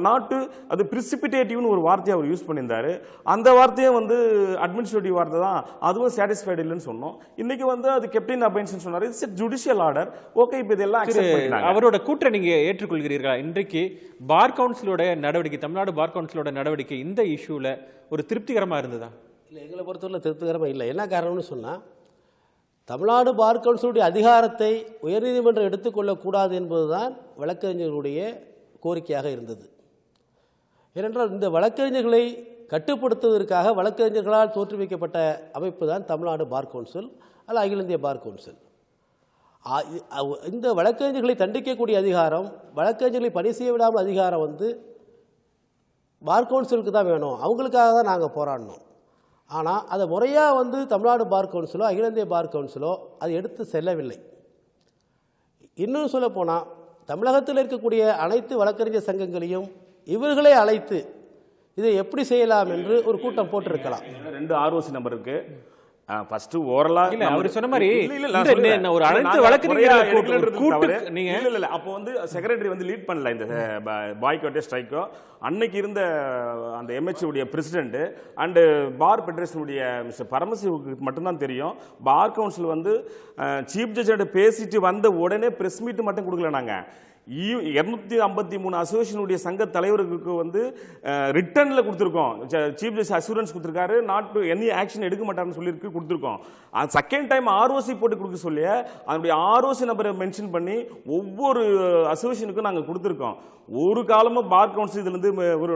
நாட் அது பிரிசிபிடேட்டிவ்னு ஒரு வார்த்தையை அவர் யூஸ் பண்ணியிருந்தாரு. அந்த வார்த்தையே வந்து அட்மினிஸ்ட்ரேட்டிவ் வார்த்தை தான், அதுவும் சாட்டிஸ்ஃபைடு இல்லைன்னு சொன்னோம். இன்னைக்கு வந்து அது கேப்டன் அபைன்ஸ் சொன்னாரு, இட்ஸ் ஜுடிஷியல் ஆர்டர். ஓகே இப்போ இதெல்லாம் அக்செப்ட் பண்ணிட்டாங்க. அவரோட கூற்றை நீங்க ஏற்றுக்கொள்கிறீர்களா? இன்றைக்கு பார் கவுன்சிலோட நடவடிக்கை, தமிழ்நாடு பார் கவுன்சிலோட நடவடிக்கை இந்த இஷ்யூல ஒரு திருப்திகரமா இருந்ததா? இல்லை, எங்களை பொறுத்தவரை திருப்திகரமாக இல்லை. என்ன காரணம்னு சொன்னால், தமிழ்நாடு பார் கவுன்சிலுடைய அதிகாரத்தை உயர்நீதிமன்றம் எடுத்துக்கொள்ளக்கூடாது என்பதுதான் வழக்கறிஞர்களுடைய கோரிக்கையாக இருந்தது. ஏனென்றால் இந்த வழக்கறிஞர்களை கட்டுப்படுத்துவதற்காக வழக்கறிஞர்களால் தோற்றுவிக்கப்பட்ட அமைப்பு தான் தமிழ்நாடு பார் கவுன்சில் அல்ல அகில இந்திய பார் கவுன்சில். இந்த வழக்கறிஞர்களை தண்டிக்கக்கூடிய அதிகாரம், வழக்கறிஞர்களை பணி செய்ய விடாமல் அதிகாரம் வந்து பார் கவுன்சிலுக்கு தான் வேணும், அவங்களுக்காக தான் நாங்கள் போராடணும். ஆனால் அதை முறையாக வந்து தமிழ்நாடு பார் கவுன்சிலோ அகில இந்திய பார் கவுன்சிலோ அது எடுத்து செல்லவில்லை. இன்னும் சொல்லப்போனால் தமிழகத்தில் இருக்கக்கூடிய அனைத்து வழக்கறிஞர் சங்கங்களையும் இவர்களே அழைத்து இதை எப்படி செய்யலாம் என்று ஒரு கூட்டம் போட்டிருக்கலாம். 2 ஆர்ஓசி நம்பர் இருக்கு. ஃபர்ஸ்ட் ஓரலா இல்ல அவர் சொன்ன மாதிரி ஒரு அனைத்து வழக்கறிஞர்கள் கூட்டு நீங்க இல்ல அப்போ வந்து செக்ரட்டரி வந்து லீட் பண்ணல இந்த பாய்காட்டோ ஸ்ட்ரைக்கோ. அன்னைக்கு இருந்த அந்த எம்ஹெச் உடைய பிரசிடென்ட் அண்ட் பார் ஃபெடரேஷன் உடைய மிஸ்டர் பரமசிவுக்கு மட்டும்தான் தெரியும். பார் கவுன்சில் வந்து சீஃப் ஜட்ஜோட பேசிட்டு வந்த உடனே பிரஸ் மீட் மட்டும் கொடுக்கல. நாங்க 253 அசோசியேஷனுடைய சங்க தலைவருக்கு வந்து ரிட்டர்ன்ல கொடுத்துருக்கோம். சீஃப் ஜஸ்டிஸ் அசூரன்ஸ் கொடுத்துருக்காரு, நாட் டு எனி ஆக்ஷன் எடுக்க மாட்டாருன்னு சொல்லியிருக்கு, கொடுத்துருக்கோம். செகண்ட் டைம் ஆர்ஓசி போட்டு கொடுக்க சொல்லி அதனுடைய ஆர்ஓசி நம்பரை மென்ஷன் பண்ணி ஒவ்வொரு அசோசியேஷனுக்கும் நாங்கள் கொடுத்துருக்கோம். ஒரு காலமும் பார் கவுன்சில் இதுலேருந்து ஒரு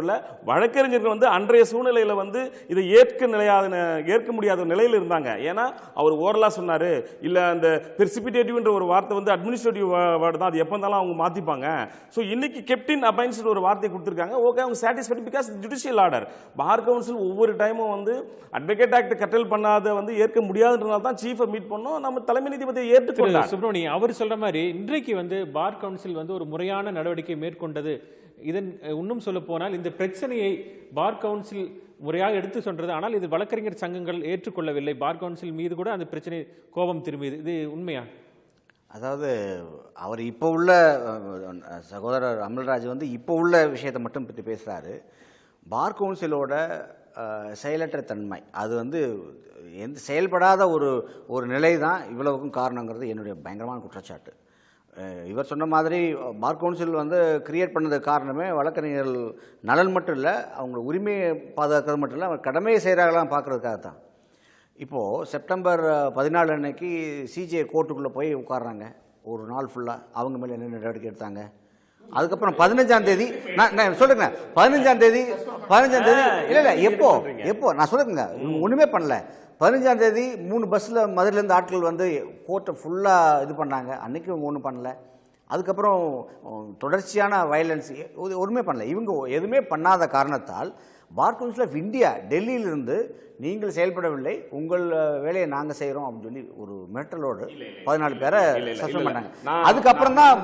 வழக்கறிஞர்கள் வந்து அன்றைய சூழ்நிலையில் வந்து இதை ஏற்க முடியாத நிலையில் இருந்தாங்க. ஏன்னா அவர் ஓரலாக சொன்னார், இல்லை அந்த பிரிசிபிடேட்டிவ்ன்ற ஒரு வார்த்தை வந்து அட்மினிஸ்ட்ரேட்டிவ் வேர்டு தான், அது எப்போ இருந்தாலும் அவங்க மாற்றிப்பாங்க. ஸோ இன்னைக்கு கேப்டன் அபைன்ஸ் ஒரு வார்த்தை கொடுத்துருக்காங்க. ஓகே அவங்க satisfied because judicial order. Bar council ஒவ்வொரு டைமும் வந்து அட்வொகேட் ஆக்ட் கட்டல் பண்ணாத வந்து ஏற்க முடியாதுன்றதால தான் சீஃபை மீட் பண்ணோம். நம்ம தலைமை நீதிபதியை ஏற்றுக்கொண்டார். சுப்ரமணியம் அவர் சொல்ற மாதிரி இன்றைக்கு வந்து பார் கவுன்சில் வந்து ஒரு முறையான நடவடிக்கை மேற்கொண்டது. இதன் இன்னும் சொல்ல போனால் இந்த பிரச்சனையை பார் கவுன்சில் முறையாக எடுத்து சொன்னது. ஆனால் இது வழக்கறிஞர் சங்கங்கள் ஏற்றுக்கொள்ளவில்லை. பார் கவுன்சில் மீது கூட அந்த பிரச்சனை கோபம் திரும்பியது. இது உண்மையா? அதாவது அவர் இப்போ உள்ள சகோதரர் அமல்ராஜ் வந்து இப்போ உள்ள விஷயத்தை மட்டும் பற்றி பேசுகிறாரு. பார் கவுன்சிலோட செயலற்ற தன்மை அது வந்து எந்த செயல்படாத ஒரு நிலை தான் இவ்வளவுக்கும் காரணங்கிறது என்னுடைய பயங்கரமான குற்றச்சாட்டு. இவர் சொன்ன மாதிரி பார் கவுன்சில் வந்து கிரியேட் பண்ணதுக்கு காரணமே வழக்கறிஞர்கள் நலன் மட்டும் இல்லை, அவங்க உரிமையை பாதுகாக்கிறது மட்டும் இல்லை, அவங்க கடமையை செய்கிறாங்களாம் பார்க்குறதுக்காக தான். இப்போது செப்டம்பர் 14 அன்னைக்கு சிஜே கோர்ட்டுக்குள்ளே போய் உட்காடுறாங்க. ஒரு நாள் ஃபுல்லாக அவங்க மேலே என்ன நடவடிக்கை எடுத்தாங்க. அதுக்கப்புறம் 15ஆம் தேதி நான் சொல்லுங்க 15ஆம் தேதி இல்லை எப்போ நான் சொல்லுங்க ஒன்றுமே பண்ணல. 15ஆம் தேதி 3 பஸ்ஸில் மதுரையிலேருந்து ஆட்கள் வந்து கோர்ட்டை ஃபுல்லாக இது பண்ணாங்க. அன்றைக்கி இவங்க ஒன்றும் பண்ணல. அதுக்கப்புறம் தொடர்ச்சியான வயலன்ஸ் ஒன்றுமே பண்ணல. இவங்க எதுவுமே பண்ணாத காரணத்தால் பார் கவுன்சில் ஆஃப் இந்தியா டெல்லியிலிருந்து நீங்கள் செயல்படவில்லை, உங்கள் வேலையை நாங்கள் செய்கிறோம் அப்படின்னு சொல்லி ஒரு மிரட்டலோடு 14 பேரை சஸ்பெண்ட் பண்ணாங்க. அதுக்கப்புறம் தான்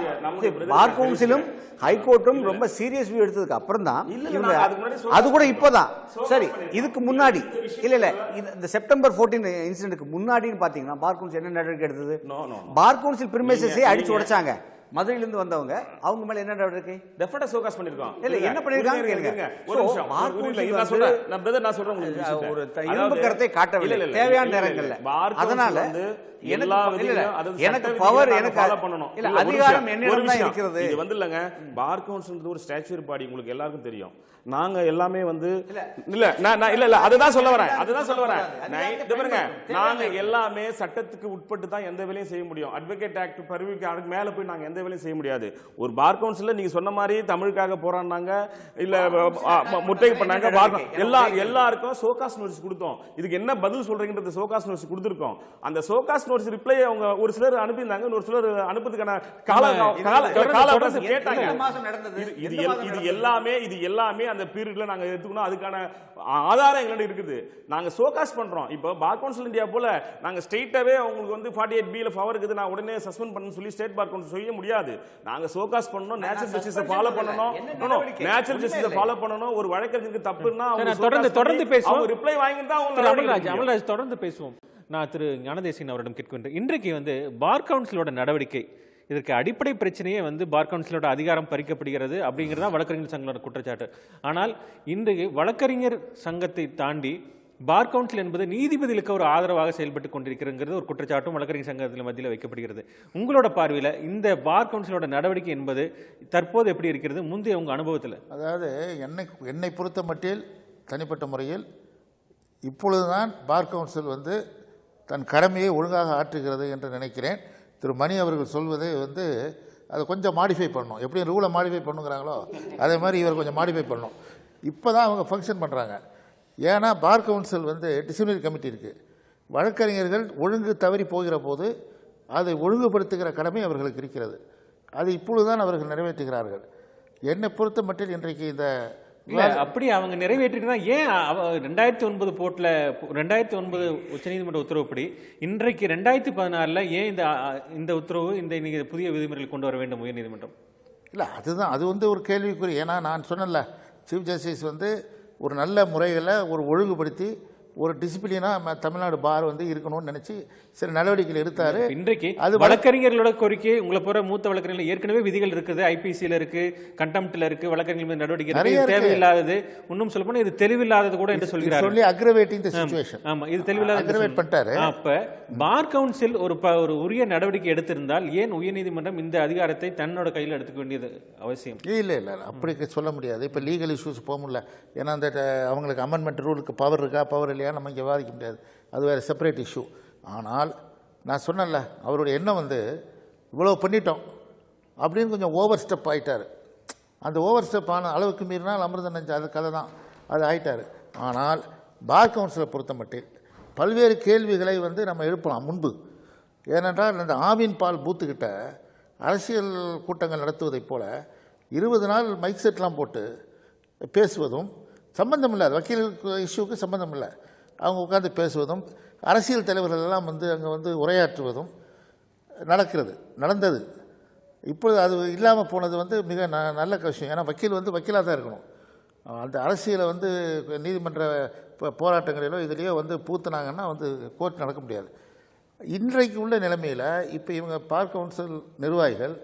பார் கவுன்சிலும் ஹைகோர்ட்டும் ரொம்ப சீரியஸ் வியூ எடுத்ததுக்கு அப்புறம் தான் இவங்க அது கூட இப்போதான் சரி. இதுக்கு முன்னாடி இல்லை இந்த செப்டம்பர் 14 இன்சிடென்ட்க்கு முன்னாடின்னு பார்த்தீங்கன்னா பார் கவுன்சில் என்ன நடவடிக்கை எடுத்தது? பார் கவுன்சில் பிரிமைசஸை அடிச்சு உடைச்சாங்க. மதுரையிலிருந்து வந்தவங்க அவங்க மேல என்ன நடவடிக்கை? டெஃபினட்டா சோகாஸ் பண்ணிருக்கோம். இல்ல என்ன பண்ணிருக்காங்க கேளுங்க. ஒரு நிமிஷம். நான் சொல்றேன். நான் சொல்றேன் உங்களுக்கு. ஒரு இரும்பு கருத்தை காட்டவில்லை தேவையான நேரங்கள்ல. அதனால எனக்கு பவர் எனக்கு ஃபாலோ பண்ணனும். இல்ல அதிகாரம் என்னிடம் தான் இருக்கிறது. இது வந்து இல்லங்க பார் கவுன்சில்ன்றது ஒரு ஸ்டாச்சுவரி பாடி, உங்களுக்கு எல்லாருக்கும் தெரியும். நாங்க எல்லாமே வந்து இல்ல நான் இல்ல அதுதான் சொல்ல வரேன். நாங்க எல்லாமே சட்டத்துக்கு உட்பட்டு தான் எந்த வேலையும் செய்ய முடியும். அட்வொகேட் ஆக்ட் பரிவுக்கு அதுக்கு மேல போய் நாங்க எந்த வேலையும் செய்ய முடியாது. ஒரு பார் கவுன்சில்ல நீங்க சொன்ன மாதிரி தமிழுக்காக போராடினாங்க, இல்ல முட்டைக்கு பண்ணாங்க, எல்லாருக்கும் சோகாஸ் நோட்டீஸ் கொடுத்தோம். இதுக்கு என்ன பதில் சொல்றீங்கன்றது சோகாஸ் நோட்டீஸ் கொடுத்திருக்கோம். அந்த சோகாஸ் நோட்டீஸ் ரிப்ளை அவங்க ஒரு சிலர் அனுப்பியிருந்தாங்க, ஒரு சிலர் அனுப்புறதுக்கான கால அவகாசம் கேட்டாங்க. இது எல்லாமே அந்த பீரியட்ல நாங்க எடுத்துக்கணும். அதுக்கான ஆதாரம் எங்கள்ட்ட இருக்குது. நாங்க சோகாஸ் பண்றோம். இப்போ பார் கவுன்சில் இந்தியா போல நாங்க ஸ்ட்ரெயிட்டாவே உங்களுக்கு வந்து 48B ல பவர் இருக்குது, நான் உடனே சஸ்பெண்ட் பண்ணனும் சொல்லி ஸ்டேட் பார் கவுன்சில் செய்ய முடியாது. நாங்க சோகாஸ் பண்ணனும், நேச்சுரல் ஜஸ்டிஸை ஃபாலோ பண்ணனும். நேச்சுரல் ஜஸ்டிஸை ஃபாலோ பண்ணனும். ஒரு வழக்கறிஞருக்கு தப்புன்னா அவங்க தொடர்ந்து பேசுவோம். ரிப்ளை வாங்கி தான் அமல்ராஜ் தொடர்ந்து பேசுவோம். நான் திரு ஞானதேசிகன் அவரிடம் கேட்கின்றேன். இன்றைக்கு வந்து பார் கவுன்சிலோட நடவடிக்கை, இதற்கு அடிப்படை பிரச்சனையே வந்து பார் கவுன்சிலோட அதிகாரம் பறிக்கப்படுகிறது அப்படிங்கிறதா வழக்கறிஞர் சங்களோட குற்றச்சாட்டு. ஆனால் இன்றைக்கு வழக்கறிஞர் சங்கத்தை தாண்டி பார் கவுன்சில் என்பது நீதிபதிகளுக்கு ஒரு ஆதரவாக செயல்பட்டு கொண்டிருக்கிறது ஒரு குற்றச்சாட்டும் வழக்கறிஞர் சங்கத்தில் மத்தியில் வைக்கப்படுகிறது. உங்களோட பார்வையில் இந்த பார் கவுன்சிலோட நடவடிக்கை என்பது தற்போது எப்படி இருக்கிறது, முந்தைய உங்கள் அனுபவத்தில்? அதாவது என்னை பொறுத்த மட்டில் தனிப்பட்ட முறையில் இப்பொழுதுதான் பார் கவுன்சில் வந்து தன் கடமையை ஒழுங்காக ஆற்றுகிறது என்று நினைக்கிறேன். திரு மணி அவர்கள் சொல்வதை வந்து அதை கொஞ்சம் மாடிஃபை பண்ணணும். எப்படி ரூலை மாடிஃபை பண்ணுங்கிறாங்களோ அதே மாதிரி இவர் கொஞ்சம் மாடிஃபை பண்ணணும். இப்போ தான் அவங்க ஃபங்க்ஷன் பண்ணுறாங்க. ஏன்னா பார் கவுன்சில் வந்து டிசிப்ளினரி கமிட்டி இருக்குது. வழக்கறிஞர்கள் ஒழுங்கு தவறி போகிற போது அதை ஒழுங்குபடுத்துகிற கடமை அவர்களுக்கு இருக்கிறது. அது இப்பொழுது தான் அவர்கள் நிறைவேற்றுகிறார்கள். என்னை பொறுத்த மட்டில் இன்றைக்கு இந்த அப்படி அவங்க நிறைவேற்றினா ஏன் 2009 போர்ட்ல 2009 உச்சநீதிமன்ற உத்தரவுப்படி இன்றைக்கு 2016 ஏன் இந்த உத்தரவு இந்த புதிய விதிமுறைகள் கொண்டு வர வேண்டும் உயர்நீதிமன்றம்? இல்லை அதுதான் அது வந்து ஒரு கேள்விக்குறி. ஏன்னா நான் சொன்னேன்ல, சீஃப் ஜஸ்டிஸ் வந்து ஒரு நல்ல முறையில் ஒரு ஒழுங்குபடுத்தி ஒரு டிசிப்ளினாக தமிழ்நாடு பார் வந்து இருக்கணும்னு நினைச்சு சில நடவடிக்கைகள் எடுத்தாரு. இன்றைக்கு அது வழக்கறிஞர்களோட கோரிக்கை, உங்களை போற மூத்த வழக்கறிஞர்கள் ஏற்கனவே விதிகள் இருக்குது, ஐபிசியில் இருக்கு, கண்டெம்ட்ல இருக்கு, வழக்கறிஞர்கள் மீது நடவடிக்கை தேவையில்லாதது, இன்னும் சொல்ல போனா இது தெளிவில்லாதது கூட என்று சொல்கிறார். சொல்லி அக்ரவேட்டிங் தி சிச்சுவேஷன். ஆமா, இது தெளிவில்லாத அக்ரவேட் பண்ணிட்டாரு. அப்ப பார் கவுன்சில் ஒரு உரிய நடவடிக்கை எடுத்திருந்தால் ஏன் உயர்நீதிமன்றம் இந்த அதிகாரத்தை தன்னோட கையில் எடுத்துக்க வேண்டியது அவசியம்? இல்லை அப்படி சொல்ல முடியாது. இப்போ லீகல் இஷ்யூஸ் போக முடியல. ஏன்னா அந்த அவங்களுக்கு அமெண்ட்மெண்ட் ரூலுக்கு பவர் இருக்கா பவர் இல்லையா நம்ம இங்கே விவாதிக்க முடியாது. அது வேறு செப்பரேட் இஷ்யூ. ஆனால் நான் சொன்னேன்ல, அவருடைய எண்ணம் வந்து இவ்வளோ பண்ணிட்டோம் அப்படின்னு கொஞ்சம் ஓவர் ஸ்டெப் ஆகிட்டார். அந்த ஓவர் ஸ்டெப் ஆன அளவுக்கு மீறினால் அமிர்தம் நெஞ்சு அது கதை தான், அது ஆகிட்டார். ஆனால் பார் கவுன்சிலை பொறுத்த மட்டும் பல்வேறு கேள்விகளை வந்து நம்ம எழுப்பலாம் முன்பு. ஏனென்றால் இந்த ஆவின் பால் பூத்துக்கிட்ட அரசியல் கூட்டங்கள் நடத்துவதைப் போல 20 நாள் மைக் செட்லாம் போட்டு பேசுவதும் சம்பந்தம் இல்லை, வக்கீல் இஷ்யூக்கு சம்பந்தம் இல்லை, அவங்க உட்காந்து பேசுவதும் அரசியல் தலைவர்கள் எல்லாம் வந்து அங்கே வந்து உரையாற்றுவதும் நடந்தது. இப்பொழுது அது இல்லாமல் போனது வந்து மிக நல்ல விஷயம். ஏன்னா வக்கீல் வந்து வக்கீலாக தான் இருக்கணும். அந்த அரசியலை வந்து நீதிமன்ற போராட்டங்களிலோ இதுலேயோ வந்து பூத்துனாங்கன்னா வந்து கோர்ட் நடக்க முடியாது. இன்றைக்கு உள்ள நிலைமையில் இப்போ இவங்க பார் கவுன்சில் நிர்வாகிகள்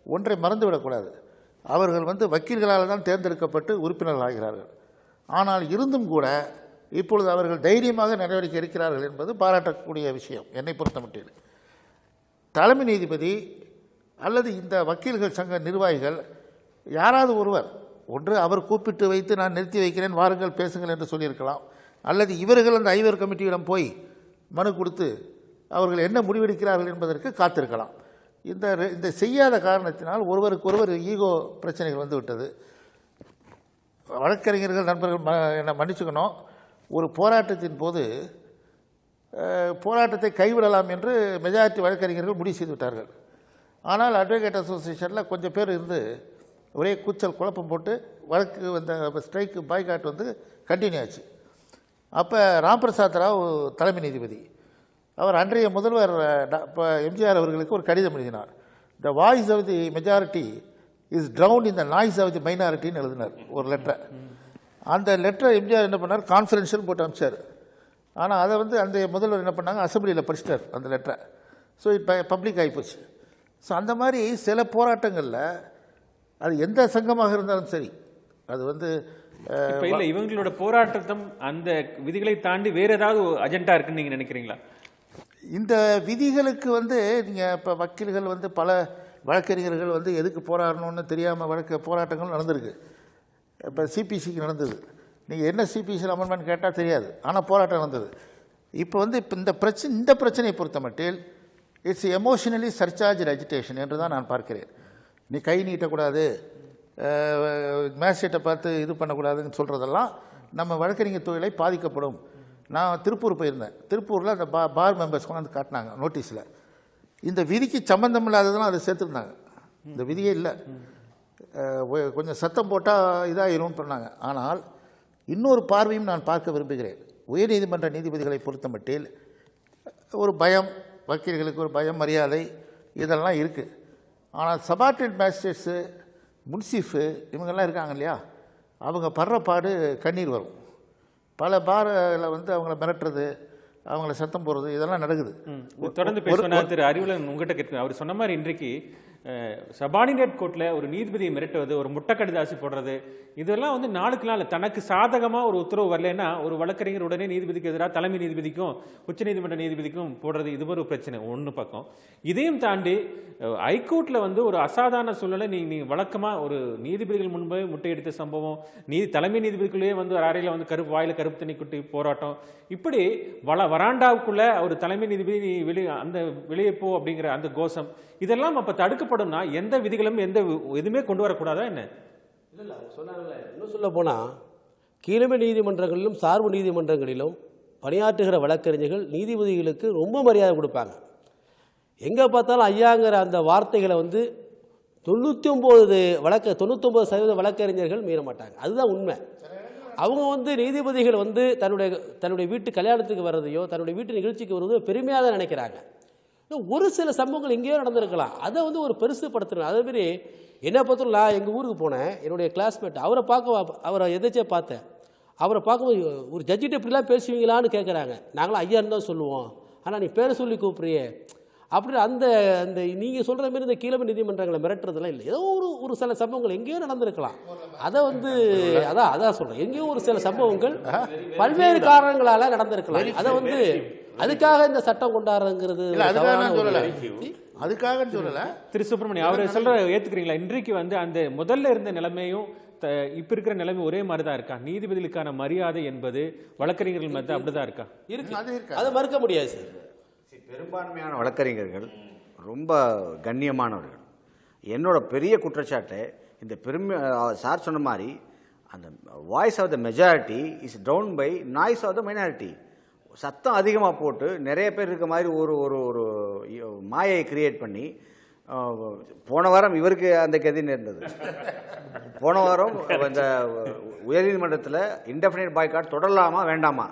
ஒன்றை மறந்துவிடக்கூடாது. அவர்கள் வந்து வக்கீல்களால் தான் தேர்ந்தெடுக்கப்பட்டு உறுப்பினர்கள் ஆகிறார்கள். ஆனால் இருந்தும் கூட இப்பொழுது அவர்கள் தைரியமாக நடவடிக்கை எடுக்கிறார்கள் என்பது பாராட்டக்கூடிய விஷயம். என்னை பொறுத்த மட்டும் தலைமை நீதிபதி அல்லது இந்த வக்கீல்கள் சங்க நிர்வாகிகள் யாராவது ஒருவர் ஒன்று அவர் கூப்பிட்டு வைத்து நான் நிறுத்தி வைக்கிறேன் வாருங்கள் பேசுங்கள் என்று சொல்லியிருக்கலாம். அல்லது இவர்கள் அந்த ஐவர் கமிட்டியிடம் போய் மனு கொடுத்து அவர்கள் என்ன முடிவெடுக்கிறார்கள் என்பதற்கு காத்திருக்கலாம். இந்த செய்யாத காரணத்தினால் ஒருவருக்கொருவர் ஈகோ பிரச்சனைகள் வந்துவிட்டது. வழக்கறிஞர்கள் நண்பர்கள் என்னை மன்னிச்சுக்கணும், ஒரு போராட்டத்தின் போது போராட்டத்தை கைவிடலாம் என்று மெஜாரிட்டி வழக்கறிஞர்கள் முடிவு செய்து விட்டார்கள். ஆனால் அட்வொகேட் அசோசியேஷனில் கொஞ்சம் பேர் இருந்து ஒரே கூச்சல் குழப்பம் போட்டு வழக்கு வந்த ஸ்ட்ரைக்கு பாய்காட் வந்து கண்டினியூ ஆச்சு. அப்போ ராம்பிரசாத் ராவ் தலைமை நீதிபதி அவர் அன்றைய முதல்வர் எம்ஜிஆர் அவர்களுக்கு ஒரு கடிதம் எழுதினார். The voice of the majority is drowned in the noise of the மைனாரிட்டின்னு எழுதினார் ஒரு லெட்டரை. அந்த லெட்டரை எம்ஜிஆர் என்ன பண்ணார், கான்ஃபரன்ஷியல் போட்டு அனுப்பிச்சார். ஆனால் அதை வந்து அந்த முதல்வர் என்ன பண்ணாங்க, அசம்பிளியில் படிச்சிட்டார் அந்த லெட்டரை. ஸோ இப்போ பப்ளிக் ஆகிப்போச்சு. ஸோ அந்த மாதிரி சில போராட்டங்களில் அது எந்த சங்கமாக இருந்தாலும் சரி, அது வந்து இப்ப இல்ல இவங்களோட போராட்டம் அந்த விதிகளை தாண்டி வேற ஏதாவது அஜெண்டா இருக்குன்னு நீங்க நினைக்கிறீங்களா? இந்த விதிகளுக்கு வந்து நீங்கள் இப்போ வக்கீல்கள் வந்து பல வழக்கறிஞர்கள் வந்து எதுக்கு போராடணும்னு தெரியாமல் போராட்டங்கள் நடந்திருக்கு. இப்போ சிபிசிக்கு நடந்தது. நீங்கள் என்ன சிபிசியில் அமெண்ட்மெண்ட் கேட்டால் தெரியாது, ஆனால் போராட்டம் நடந்தது. இப்போ வந்து இப்போ இந்த பிரச்சனையை பொறுத்த மட்டில் இட்ஸ் எமோஷனலி சர்சார்ஜ் அஜிடேஷன் என்று தான் நான் பார்க்கிறேன். நீ கை நீட்டக்கூடாது, மேஜிஸ்ட்ரேட்டை பார்த்து இது பண்ணக்கூடாதுன்னு சொல்கிறதெல்லாம் நம்ம வழக்கறிஞர் தொழிலை பாதிக்கப்படும். நான் திருப்பூர் போயிருந்தேன். திருப்பூரில் அந்த பார் மெம்பர்ஸ் கொண்டாந்து காட்டினாங்க நோட்டீஸில். இந்த விதிக்கு சம்பந்தம் இல்லாததெல்லாம் அதை சேர்த்துருந்தாங்க. இந்த விதியே இல்லை, கொஞ்சம் சத்தம் போட்டால் இதாகிரும் பண்ணாங்க. ஆனால் இன்னொரு பார்வையும் நான் பார்க்க விரும்புகிறேன். உயர்நீதிமன்ற நீதிபதிகளை பொறுத்த மட்டில் ஒரு பயம், வக்கீல்களுக்கு ஒரு பயம், மரியாதை இதெல்லாம் இருக்குது. ஆனால் சபார்டினேட் மேஜிஸ்ட்ரேட்ஸு, முன்சீஃபு இவங்கெல்லாம் இருக்காங்க இல்லையா, அவங்க படுற பாடு கண்ணீர் வரும். பல பாரில் வந்து அவங்கள மிரட்டுறது, அவங்கள சத்தம் போடுறது இதெல்லாம் நடக்குது. தொடர்ந்து பேசுவார் திரு அறிவுலன். உங்ககிட்ட கேட்க, அவர் சொன்ன மாதிரி இன்றைக்கு சபார்டினேட் கோர்ட்டில் ஒரு நீதிபதியை மிரட்டுவது, ஒரு முட்டக்கடிதாசி போடுறது, இதெல்லாம் வந்து நாளுக்கு நாள் தனக்கு சாதகமாக ஒரு உத்தரவு வரலைன்னா ஒரு வழக்கறிஞர் உடனே நீதிபதிக்கு எதிராக தலைமை நீதிபதிக்கும் உச்சநீதிமன்ற நீதிபதிக்கும் போடுறது, இது ஒரு பிரச்சனை ஒன்று பக்கம். இதையும் தாண்டி ஹைகோர்ட்டில் வந்து ஒரு அசாதாரண சூழ்நிலை, நீ வழக்கமாக ஒரு நீதிபதிகள் முன்பு முட்டையடித்த சம்பவம், தலைமை நீதிபதிக்குள்ளேயே வந்து ஒரு அறையில் வந்து வாயில் கருப்பு தண்ணி குட்டி போராட்டம், இப்படி வராண்டாவுக்குள்ள ஒரு தலைமை நீதிபதி நீ வெளியே போ அப்படிங்கிற அந்த கோஷம், இதெல்லாம் அப்போ தடுக்கப்படும்னா எந்த விதிகளும் எதுவுமே கொண்டு வரக்கூடாதா என்ன? இல்லை சொன்னாங்கல்ல, இன்னும் சொல்ல போனால் கீழமை நீதிமன்றங்களிலும் சார்பு நீதிமன்றங்களிலும் பணியாற்றுகிற வழக்கறிஞர்கள் நீதிபதிகளுக்கு ரொம்ப மரியாதை கொடுப்பாங்க. எங்கே பார்த்தாலும் ஐயாங்கிற அந்த வார்த்தைகளை வந்து 99% வழக்கறிஞர்கள் மீற மாட்டாங்க. அதுதான் உண்மை. அவங்க வந்து நீதிபதிகள் வந்து தன்னுடைய வீட்டு கல்யாணத்துக்கு வர்றதையோ தன்னுடைய வீட்டு நிகழ்ச்சிக்கு வர்றதையோ பெருமையாக தான் நினைக்கிறாங்க. ஒரு சில சம்பவங்கள் எங்கேயோ நடந்திருக்கலாம், அதை வந்து ஒரு பெருசுப்படுத்தணும். அதேமாரி என்ன பார்த்து நான் எங்கள் ஊருக்கு போனேன், என்னுடைய கிளாஸ்மேட், அவரை எதாச்சியாக பார்த்தேன். அவரை பார்க்கும்போது ஒரு ஜட்ஜிட்ட இப்படிலாம் பேசுவீங்களான்னு கேட்குறாங்க. நாங்களாம் ஐயான்னு தான் சொல்லுவோம், ஆனால் நீ பேரை சொல்லி கூப்பிட்றியே அப்படின்னு அந்த நீங்கள் சொல்கிற மாரி இந்த கீழமை நீதிமன்றங்களை மிரட்டுறதுலாம் இல்லை. ஏதோ ஒரு சில சம்பவங்கள் எங்கேயோ நடந்திருக்கலாம். அதை வந்து அதான் சொல்கிறேன், எங்கேயோ ஒரு சில சம்பவங்கள் பல்வேறு காரணங்களால் நடந்திருக்கலாம். அதை வந்து அதுக்காக இந்த சட்டம் கொண்டாடுறங்கிறது அதுக்காக சொல்லல. திரு சுப்பிரமணியம் அவர் சொல்ற ஏத்துக்கிறீங்களா? இன்றைக்கு வந்து அந்த முதல்ல இருந்த நிலைமையும் இப்ப இருக்கிற நிலைமை ஒரே மாதிரி தான் இருக்கா? நீதிபதிகளுக்கான மரியாதை என்பது வழக்கறிஞர்கள் மத்திய அப்படிதான் இருக்கா? இருக்கு, அதை மறுக்க முடியாது சார். பெரும்பான்மையான வழக்கறிஞர்கள் ரொம்ப கண்ணியமானவர்கள். என்னோட பெரிய குற்றச்சாட்டு இந்த சார் சொன்ன மாதிரி அந்த voice of the majority is down by noise of the minority. சத்தம் அதிகமாக போட்டு நிறைய பேர் இருக்க மாதிரி ஒரு ஒரு ஒரு மாயை கிரியேட் பண்ணி, போன வாரம் இவருக்கு அந்த கதி நேர்ந்தது. போன வாரம் இந்த உயர்நீதிமன்றத்தில் இன்டெஃபினைட் பாய்காட் தொடரலாமா வேண்டாமா,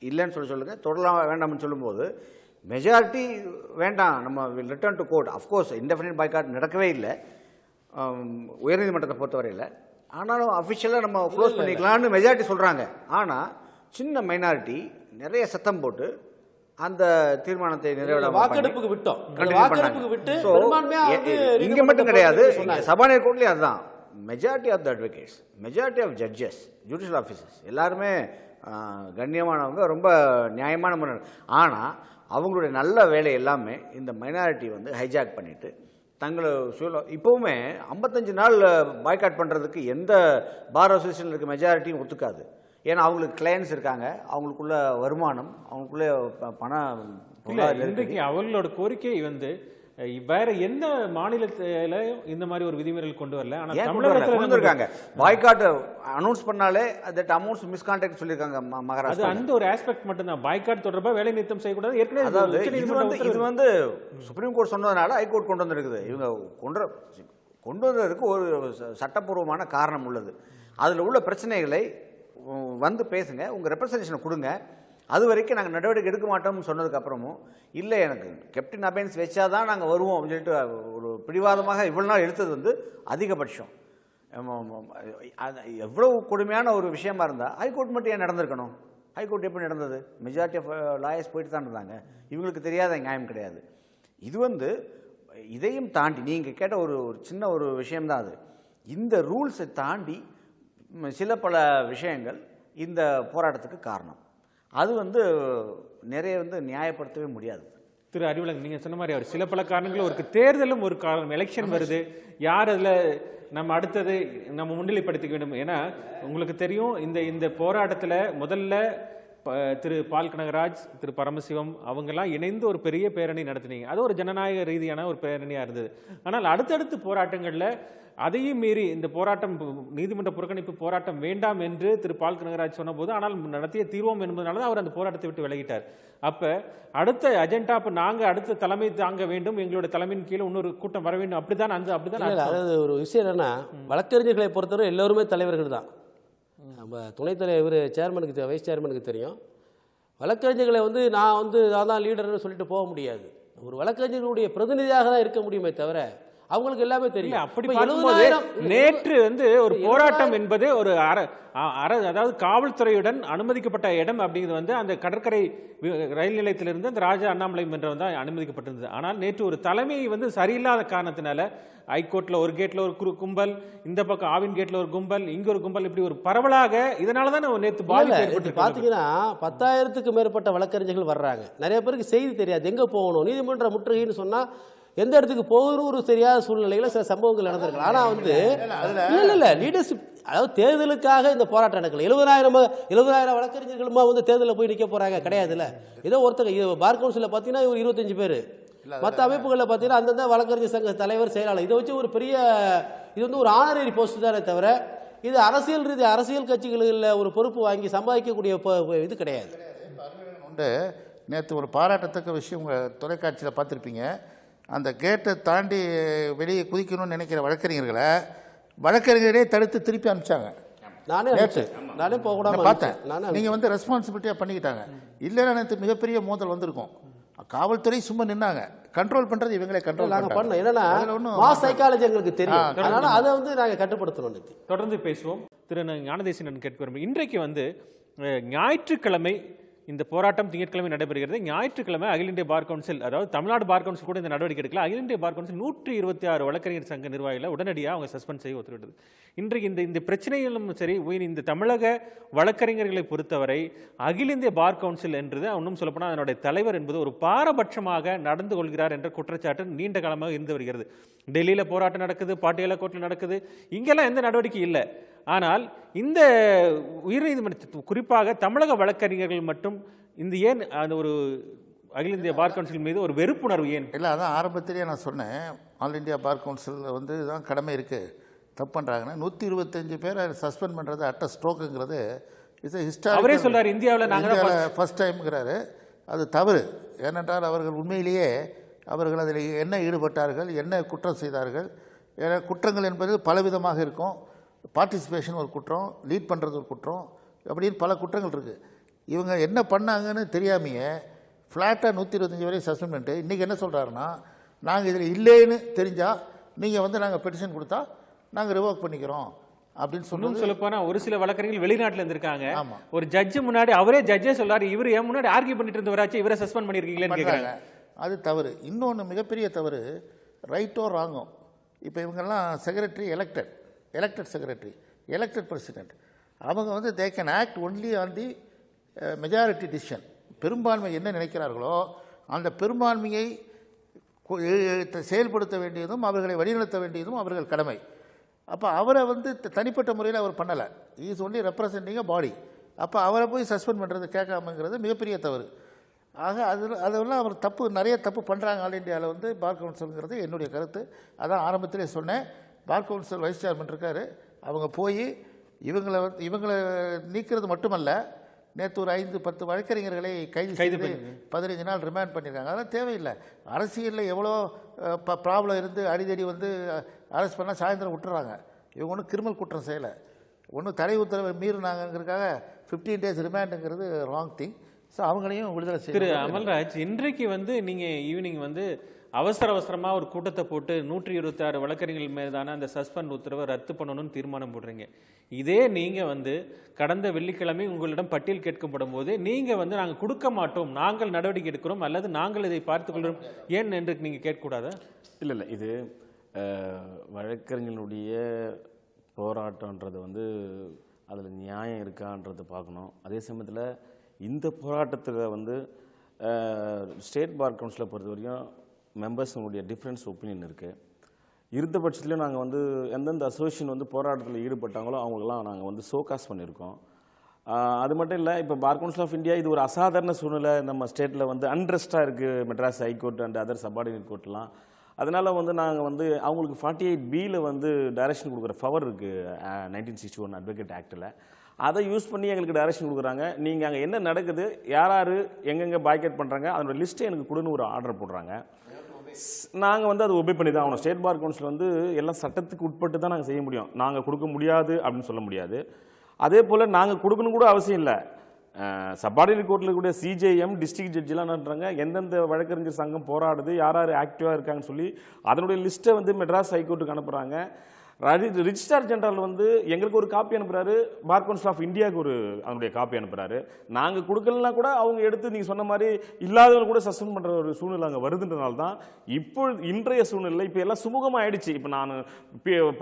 இல்லைன்னு சொல்லுங்கள், தொடரலாமா வேண்டாம்னு சொல்லும்போது மெஜாரிட்டி வேண்டாம், நம்ம return to court. Of course indefinite boycott நடக்கவே இல்லை உயர்நீதிமன்றத்தை பொறுத்தவரையில். ஆனாலும் அஃபிஷியலாக நம்ம க்ளோஸ் பண்ணிக்கலாம்னு மெஜாரிட்டி சொல்கிறாங்க. ஆனால் சின்ன மைனாரிட்டி நிறைய சத்தம் போட்டு அந்த தீர்மானத்தை வாக்கெடுப்புக்கு விட்டோம். இங்க மட்டும் கிடையாது, சபாநாயகர் கோர்ட்லயும் அதுதான். Majority of the advocates, majority of judges, judicial officers எல்லாருமே கண்ணியமானவங்க, ரொம்ப நியாயமான முறை. ஆனால் அவங்களுடைய நல்ல வேலை எல்லாமே இந்த மைனாரிட்டி வந்து ஹைஜாக் பண்ணிட்டு தங்களை இப்போவுமே 55 நாள் பாய்காட் பண்ணுறதுக்கு எந்த பார் அசோசியேஷனில் இருக்க மெஜாரிட்டியும் ஒத்துக்காது. ஏன்னா அவங்களுக்கு கிளையன்ஸ் இருக்காங்க, அவங்களுக்குள்ள வருமானம், அவங்களுக்குள்ள பணம். இன்றைக்கு அவர்களோட கோரிக்கை வந்து வேற எந்த மாநிலத்தில இந்த மாதிரி ஒரு விதிமுறைகள் கொண்டு வரல. ஆனா தமிழகத்துல வந்திருக்காங்க. பாய்காட் அனௌன்ஸ் பண்ணாலே தட் அமௌண்ட்ஸ் மிஸ்கான்டாக்ட் சொல்லியிருக்காங்க மகாராஷ்டிரா. அந்த ஒரு ஆஸ்பெக்ட் மட்டும் தான். பாய்காட் தொடர்பா வேலை நிறுத்தம் செய்யக்கூடாது. ஏற்கனவே இது வந்து சுப்ரீம் கோர்ட் சொன்னதுனால ஹைகோர்ட் கொண்டு வந்திருக்குது. இவங்க கொண்டு வந்ததுக்கு ஒரு சட்டப்பூர்வமான காரணம் உள்ளது. அதில் உள்ள பிரச்சனைகளை வந்து பேசுங்க, உங்கள் ரெப்ரசன்டேஷனை கொடுங்க. அது வரைக்கும் நாங்கள் நடவடிக்கை எடுக்க மாட்டோம்னு சொன்னதுக்கப்புறமும் இல்லை எனக்கு கேப்டன் அபைன்ஸ் வச்சா தான் நாங்கள் வருவோம் அப்படின்னு சொல்லிட்டு ஒரு பிடிவாதமாக இவ்வளோ நாள் எடுத்தது வந்து அதிகபட்சம். எவ்வளவு கொடுமையான ஒரு விஷயமா இருந்தால் ஹைகோர்ட் மட்டும் ஏன் நடந்திருக்கணும்? ஹைகோர்ட் எப்படி நடந்தது? மெஜாரிட்டி ஆஃப் லாயர்ஸ் போயிட்டு தான் இருந்தாங்க. இவங்களுக்கு தெரியாத நியாயம் கிடையாது. இது வந்து இதையும் தாண்டி நீங்கள் கேட்ட ஒரு சின்ன ஒரு விஷயம்தான் அது. இந்த ரூல்ஸை தாண்டி சில பல விஷயங்கள் இந்த போராட்டத்துக்கு காரணம். அது நிறைய நியாயப்படுத்தவே முடியாது. திரு அறிவுலகன், நீங்க சொன்ன மாதிரி அவர் சில பல காரணங்கள் ஒரு தேர்தலும் ஒரு காரணம், எலெக்ஷன் வருது, யார் அதில் நம்ம அடுத்தது நம்ம முன்னிலைப்படுத்திக்க வேண்டும். ஏன்னா உங்களுக்கு தெரியும், இந்த போராட்டத்தில் முதல்ல திரு பால் கனகராஜ், திரு பரமசிவம் அவங்கெல்லாம் இணைந்து ஒரு பெரிய பேரணி நடத்தினீங்க. அது ஒரு ஜனநாயக ரீதியான ஒரு பேரணியாக இருந்தது. ஆனால் அடுத்தடுத்து போராட்டங்களில் அதையும் மீறி இந்த போராட்டம், நீதிமன்ற புறக்கணிப்பு போராட்டம் வேண்டாம் என்று திரு பால் கனகராஜ் சொன்னபோது, ஆனால் நடத்திய தீர்வோம் என்பதனால தான் அவர் அந்த போராட்டத்தை விட்டு விலகிட்டார். அப்போ அடுத்த அஜெண்டா, இப்போ நாங்கள் அடுத்த தலைமை தாங்க வேண்டும், எங்களோட தலைமையின் கீழே இன்னொரு கூட்டம் வர வேண்டும், அப்படிதான் அப்படிதான். அதாவது ஒரு விஷயம் என்னன்னா, வழக்கறிஞர்களை பொறுத்தவரை எல்லோருமே தலைவர்கள் தான். நம்ம துணைத் தலைவர் சேர்மனுக்கு, வைஸ் சேர்மனுக்கு தெரியும். வழக்கறிஞர்களை நான் தான் லீடர்னு சொல்லிட்டு போக முடியாது. ஒரு வழக்கறிஞர்களுடைய பிரதிநிதியாக தான் இருக்க முடியுமே தவிர அவங்களுக்கு எல்லாமே தெரியும். அப்படி பார்க்கும்போது நேற்று ஒரு போராட்டம் என்பது ஒரு அதாவது காவல்துறையுடன் அனுமதிக்கப்பட்ட இடம் அப்படிங்கிறது அந்த கடற்கரை ரயில் நிலையத்திலிருந்து அந்த ராஜா அண்ணாமலை மன்றம் தான் அனுமதிக்கப்பட்டிருந்தது. ஆனால் நேற்று ஒரு தலைமை சரியில்லாத காரணத்தினால ஹைகோர்ட்ல ஒரு கேட்ல ஒரு கும்பல், இந்த பக்கம் ஆவின் கேட்ல ஒரு கும்பல், இங்க ஒரு கும்பல், இப்படி ஒரு பரவலாக இதனால தான் நேற்று பாதிப்பு. பாத்தீங்கன்னா 10,000க்கும் மேற்பட்ட வழக்கறிஞர்கள் வர்றாங்க. நிறைய பேருக்கு செய்தி தெரியாது, எங்க போகணும், நீதிமன்ற முற்றுகைன்னு சொன்னா எந்த இடத்துக்கு போகணும் ஒரு தெரியாத சூழ்நிலையில் சில சம்பவங்கள் நடந்திருக்கலாம். ஆனால் இல்லை லீடர்ஷிப், அதாவது தேர்தலுக்காக இந்த போராட்டம் நடக்கல. 70,000 வழக்கறிஞர்களுமா தேர்தலில் போய் நிற்க போகிறாங்க கிடையாதுல்ல. ஏதோ ஒருத்தங்க பார் கவுன்சிலில் பார்த்தீங்கன்னா ஒரு 25 பேர், மற்ற அமைப்புகளில் பார்த்தீங்கன்னா அந்தந்த வழக்கறிஞர் சங்க தலைவர், செயலாளர், இதை வச்சு ஒரு பெரிய இது ஒரு ஆனரரி போஸ்ட் தானே தவிர இது அரசியல் ரீதி அரசியல் கட்சிகளில் ஒரு பொறுப்பு வாங்கி சம்பாதிக்கக்கூடிய இது கிடையாது. நேற்று ஒரு பாராட்டத்தக்க விஷயம் உங்கள் தொலைக்காட்சியில் பார்த்துருப்பீங்க. அந்த கேட்டை தாண்டி வெளியே குதிக்கணும்னு நினைக்கிற வழக்கறிஞர்களே தடுத்து திருப்பி அனுப்பிச்சாங்க. நானே போக பார்த்தேன். நீங்கள் ரெஸ்பான்சிபிலிட்டியாக பண்ணிக்கிட்டாங்க. இல்லைன்னா நேற்று மிகப்பெரிய மோதல் வந்திருக்கும். காவல்துறை சும்மா நின்னாங்க, கண்ட்ரோல் பண்றது இவங்களே கண்ட்ரோல் பண்ணோம். என்னன்னா மாஸ் சைக்காலஜி எங்களுக்கு தெரியும், அதனால அதை நாங்கள் கட்டுப்படுத்தணும். தொடர்ந்து பேசுவோம். திரு ஞானதேசன் கேட்க விரும்புகிறேன். இன்றைக்கு ஞாயிற்றுக்கிழமை இந்த போராட்டம் திங்கட்கிழமை நடைபெறுகிறது. ஞாயிற்றுக்கிழமை அகில இந்திய பார் கவுன்சில், அதாவது தமிழ்நாடு பார் கவுன்சில் கூட இந்த நடவடிக்கை எடுக்கல. அகில இந்திய பார் கவுன்சில் 126 வழக்கறிஞர் சங்க நிர்வாகிகளை உடனடியாக அவங்க சஸ்பெண்ட் செய்ய உத்தரவிட்டது. இன்றைக்கு இந்த பிரச்சனைகளும் சரி, இந்த தமிழக வழக்கறிஞர்களை பொறுத்தவரை அகில இந்திய பார் கவுன்சில் என்றது, இன்னும் சொல்லப்போனால் அதனுடைய தலைவர் என்பது ஒரு பாரபட்சமாக நடந்து கொள்கிறார் என்ற குற்றச்சாட்டு நீண்ட காலமாக இருந்து வருகிறது. டெல்லியில் போராட்டம் நடக்குது, பாட்டியாலா கோர்ட்டில் நடக்குது, இங்கெல்லாம் எந்த நடவடிக்கை இல்லை. ஆனால் இந்த உயர்நீதிமன்ற குறிப்பாக தமிழக வழக்கறிஞர்கள் மட்டும் ஏன் அந்த ஒரு அகில இந்திய பார் கவுன்சில் மீது ஒரு வெறுப்புணர்வு ஏன்? இல்லை, அதான் ஆரம்பத்திலேயே நான் சொன்னேன். ஆல் இந்தியா பார் கவுன்சில் தான் கடமை இருக்குது. தப்பு பண்ணுறாங்கன்னா 125 பேரை சஸ்பெண்ட் பண்ணுறது அட்ட ஸ்ட்ரோக்குங்கிறது அவரே சொல்றாரு. இந்தியாவில் நாங்கள் ஃபர்ஸ்ட் டைம்ங்கிறாரு. அது தவறு. ஏனென்றால் அவர்கள் உண்மையிலேயே அவர்கள் அதில் என்ன ஈடுபட்டார்கள், என்ன குற்றம் செய்தார்கள். ஏன்னா குற்றங்கள் என்பது பலவிதமாக இருக்கும். பார்ட்டிசிபேஷன் ஒரு குற்றம், லீட் பண்ணுறது ஒரு குற்றம், அப்படின்னு பல குற்றங்கள் இருக்குது. இவங்க என்ன பண்ணாங்கன்னு தெரியாமையே ஃப்ளாட்டாக 125 வரையும் சஸ்பெண்ட் பண்ணிட்டு இன்றைக்கி என்ன சொல்கிறாருன்னா, நாங்கள் இதில் இல்லைன்னு தெரிஞ்சால் நீங்கள் நாங்கள் பெட்டிஷன் கொடுத்தா நாங்கள் ரிவோக் பண்ணிக்கிறோம் அப்படின்னு சொல்லணும். சொல்லப்போனால் ஒரு சில வழக்கறிஞர்கள் வெளிநாட்டில் இருந்திருக்காங்க. ஒரு ஜட்ஜு முன்னாடி அவரே ஜட்ஜே சொல்றாரு, இவர் ஏன் முன்னாடி ஆர்கியூ பண்ணிட்டு இருந்தவராச்சு இவரை சஸ்பெண்ட் பண்ணியிருக்கீங்களேன்னு கேட்குறாங்க. அது தவறு. இன்னொன்று மிகப்பெரிய தவறு, ரைட்டோ ராங்கோ. இப்போ இவங்கெல்லாம் secretary elected secretary, elected president. அவங்க they can act only on the majority decision. பெரும்பான்மை என்ன நினைக்கிறார்களோ அந்த பெரும்பான்மையை செயல்படுத்த வேண்டியதும் அவர்களை வழிநடத்த வேண்டியதும் அவர்கள் கடமை. அப்போ அவரை தனிப்பட்ட முறையில் அவர் பண்ணலை. இஸ் ஒன்லி ரெப்ரசன்டிங் அ பாடி. அப்போ அவரை போய் சஸ்பெண்ட் பண்ணுறது கேட்காமங்கிறது மிகப்பெரிய தவறு. ஆக அதெல்லாம் அவர் நிறைய தப்பு பண்ணுறாங்க. ஆல் இண்டியாவில் பார் கவுன்சிலுங்கிறது என்னுடைய கருத்து. அதான் ஆரம்பத்திலே சொன்னேன். பார் கவுன்சில் வைஸ் சேர்மன் இருக்கார், அவங்க போய் இவங்களை நீக்கிறது மட்டுமல்ல, நேற்று ஒரு 5-10 வழக்கறிஞர்களை கைது செய்து 15 நாள் ரிமாண்ட் பண்ணியிருக்காங்க. அதெல்லாம் தேவையில்லை. அரசியலில் எவ்வளோ ப்ராப்ளம் இருந்து அடிதடி அரெஸ்ட் பண்ணால் சாயந்தரம் விட்டுறாங்க. இவங்க ஒன்றும் கிரிமினல் குற்றம் செய்யலை, ஒன்றும் தடை உத்தரவை மீறினாங்கிறதுக்காக 15 days ரிமாண்டுங்கிறது ராங் திங். ஸோ அவங்களையும் விடுதலை செய்ய. திரு அமல்ராஜ், இன்றைக்கு நீங்கள் ஈவினிங் அவசர அவசரமாக ஒரு கூட்டத்தை போட்டு 126 வழக்கறிஞர்கள் மீதான அந்த சஸ்பெண்ட் உத்தரவை ரத்து பண்ணணும்னு தீர்மானம் போடுறீங்க. இதே நீங்கள் வந்து கடந்த வெள்ளிக்கிழமை உங்களிடம் பட்டியல் கேட்கப்படும் போது நீங்கள் வந்து நாங்கள் கொடுக்க மாட்டோம், நாங்கள் நடவடிக்கை எடுக்கிறோம் அல்லது நாங்கள் இதை பார்த்துக்கொள்கிறோம் ஏன் என்று நீங்கள் கேட்கக்கூடாதா? இல்லை இது வழக்கறிஞர்களுடைய போராட்டன்றது வந்து அதில் நியாயம் இருக்கான்றதை பார்க்கணும். அதே சமயத்தில் இந்த போராட்டத்தில் வந்து ஸ்டேட் பார் கவுன்சிலை பொறுத்த வரைக்கும் மெம்பர்ஸுடைய டிஃப்ரென்ஸ் ஒப்பீனியன் இருக்குது. இருந்த பட்சத்துலேயும் நாங்கள் வந்து எந்தெந்த அசோசியேஷன் வந்து போராட்டத்தில் ஈடுபட்டாங்களோ அவங்களுக்கெல்லாம் நாங்கள் வந்து ஷோகாஸ் பண்ணியிருக்கோம். அது மட்டும் இல்லை, இப்போ பார் கவுன்சில் ஆஃப் இந்தியா இது ஒரு அசாதாரண சூழ்நிலை நம்ம ஸ்டேட்டில் வந்து அன்ரெஸ்ட்டாக இருக்குது, Madras high court and other subordinate கோர்ட்லாம். அதனால் வந்து நாங்கள் வந்து அவங்களுக்கு 48B வந்து டைரக்ஷன் கொடுக்குற பவர் இருக்குது 1961 அட்வொகேட் ஆக்டில். அதை யூஸ் பண்ணி எங்களுக்கு டைரக்ஷன் கொடுக்குறாங்க. நீங்கள் அங்கே என்ன நடக்குது, யார் எங்கெங்கே பாய்கேட் பண்ணுறாங்க அதனோட லிஸ்ட்டை எனக்கு கொடுன்னு ஒரு ஆர்டர் போடுறாங்க. நாங்கள் வந்து அதை ஒபே பண்ணி தான் ஆகணும். ஸ்டேட் பார் கவுன்சில் வந்து எல்லாம் சட்டத்துக்கு உட்பட்டு தான் நாங்கள் செய்ய முடியும். நாங்கள் கொடுக்க முடியாது அப்படின்னு சொல்ல முடியாது. அதே போல் நாங்கள் கொடுக்கணும் கூட அவசியம் இல்லை. சப்பார்டினேட் கோர்ட்டில் இருக்கக்கூடிய சிஜேஎம் டிஸ்ட்ரிக்ட் ஜட்ஜெலாம் என்னன்றாங்க, எந்தெந்த வழக்கறிஞர் சங்கம் போராடுது, யார் ஆக்டிவாக இருக்காங்கன்னு சொல்லி அதனுடைய லிஸ்ட்டை வந்து மெட்ராஸ் ஹைகோர்ட்டுக்கு அனுப்புகிறாங்க. ரிஜிஸ்ட்ரார் ஜெனரல் வந்து எங்களுக்கு ஒரு காப்பி அனுப்புகிறாரு, பார் கவுன்சில் ஆஃப் இந்தியாவுக்கு ஒரு அதனுடைய காப்பி அனுப்புகிறாரு. நாங்கள் கொடுக்கலனா கூட அவங்க எடுத்து நீங்கள் சொன்ன மாதிரி இல்லாதவங்க கூட சஸ்பெண்ட் பண்ணுற ஒரு சூழ்நிலை அங்கே வருதுன்றனால தான் இப்போ இன்றைய சூழ்நிலை இப்போ எல்லாம் சுமூகமாக ஆயிடுச்சு. இப்போ நான்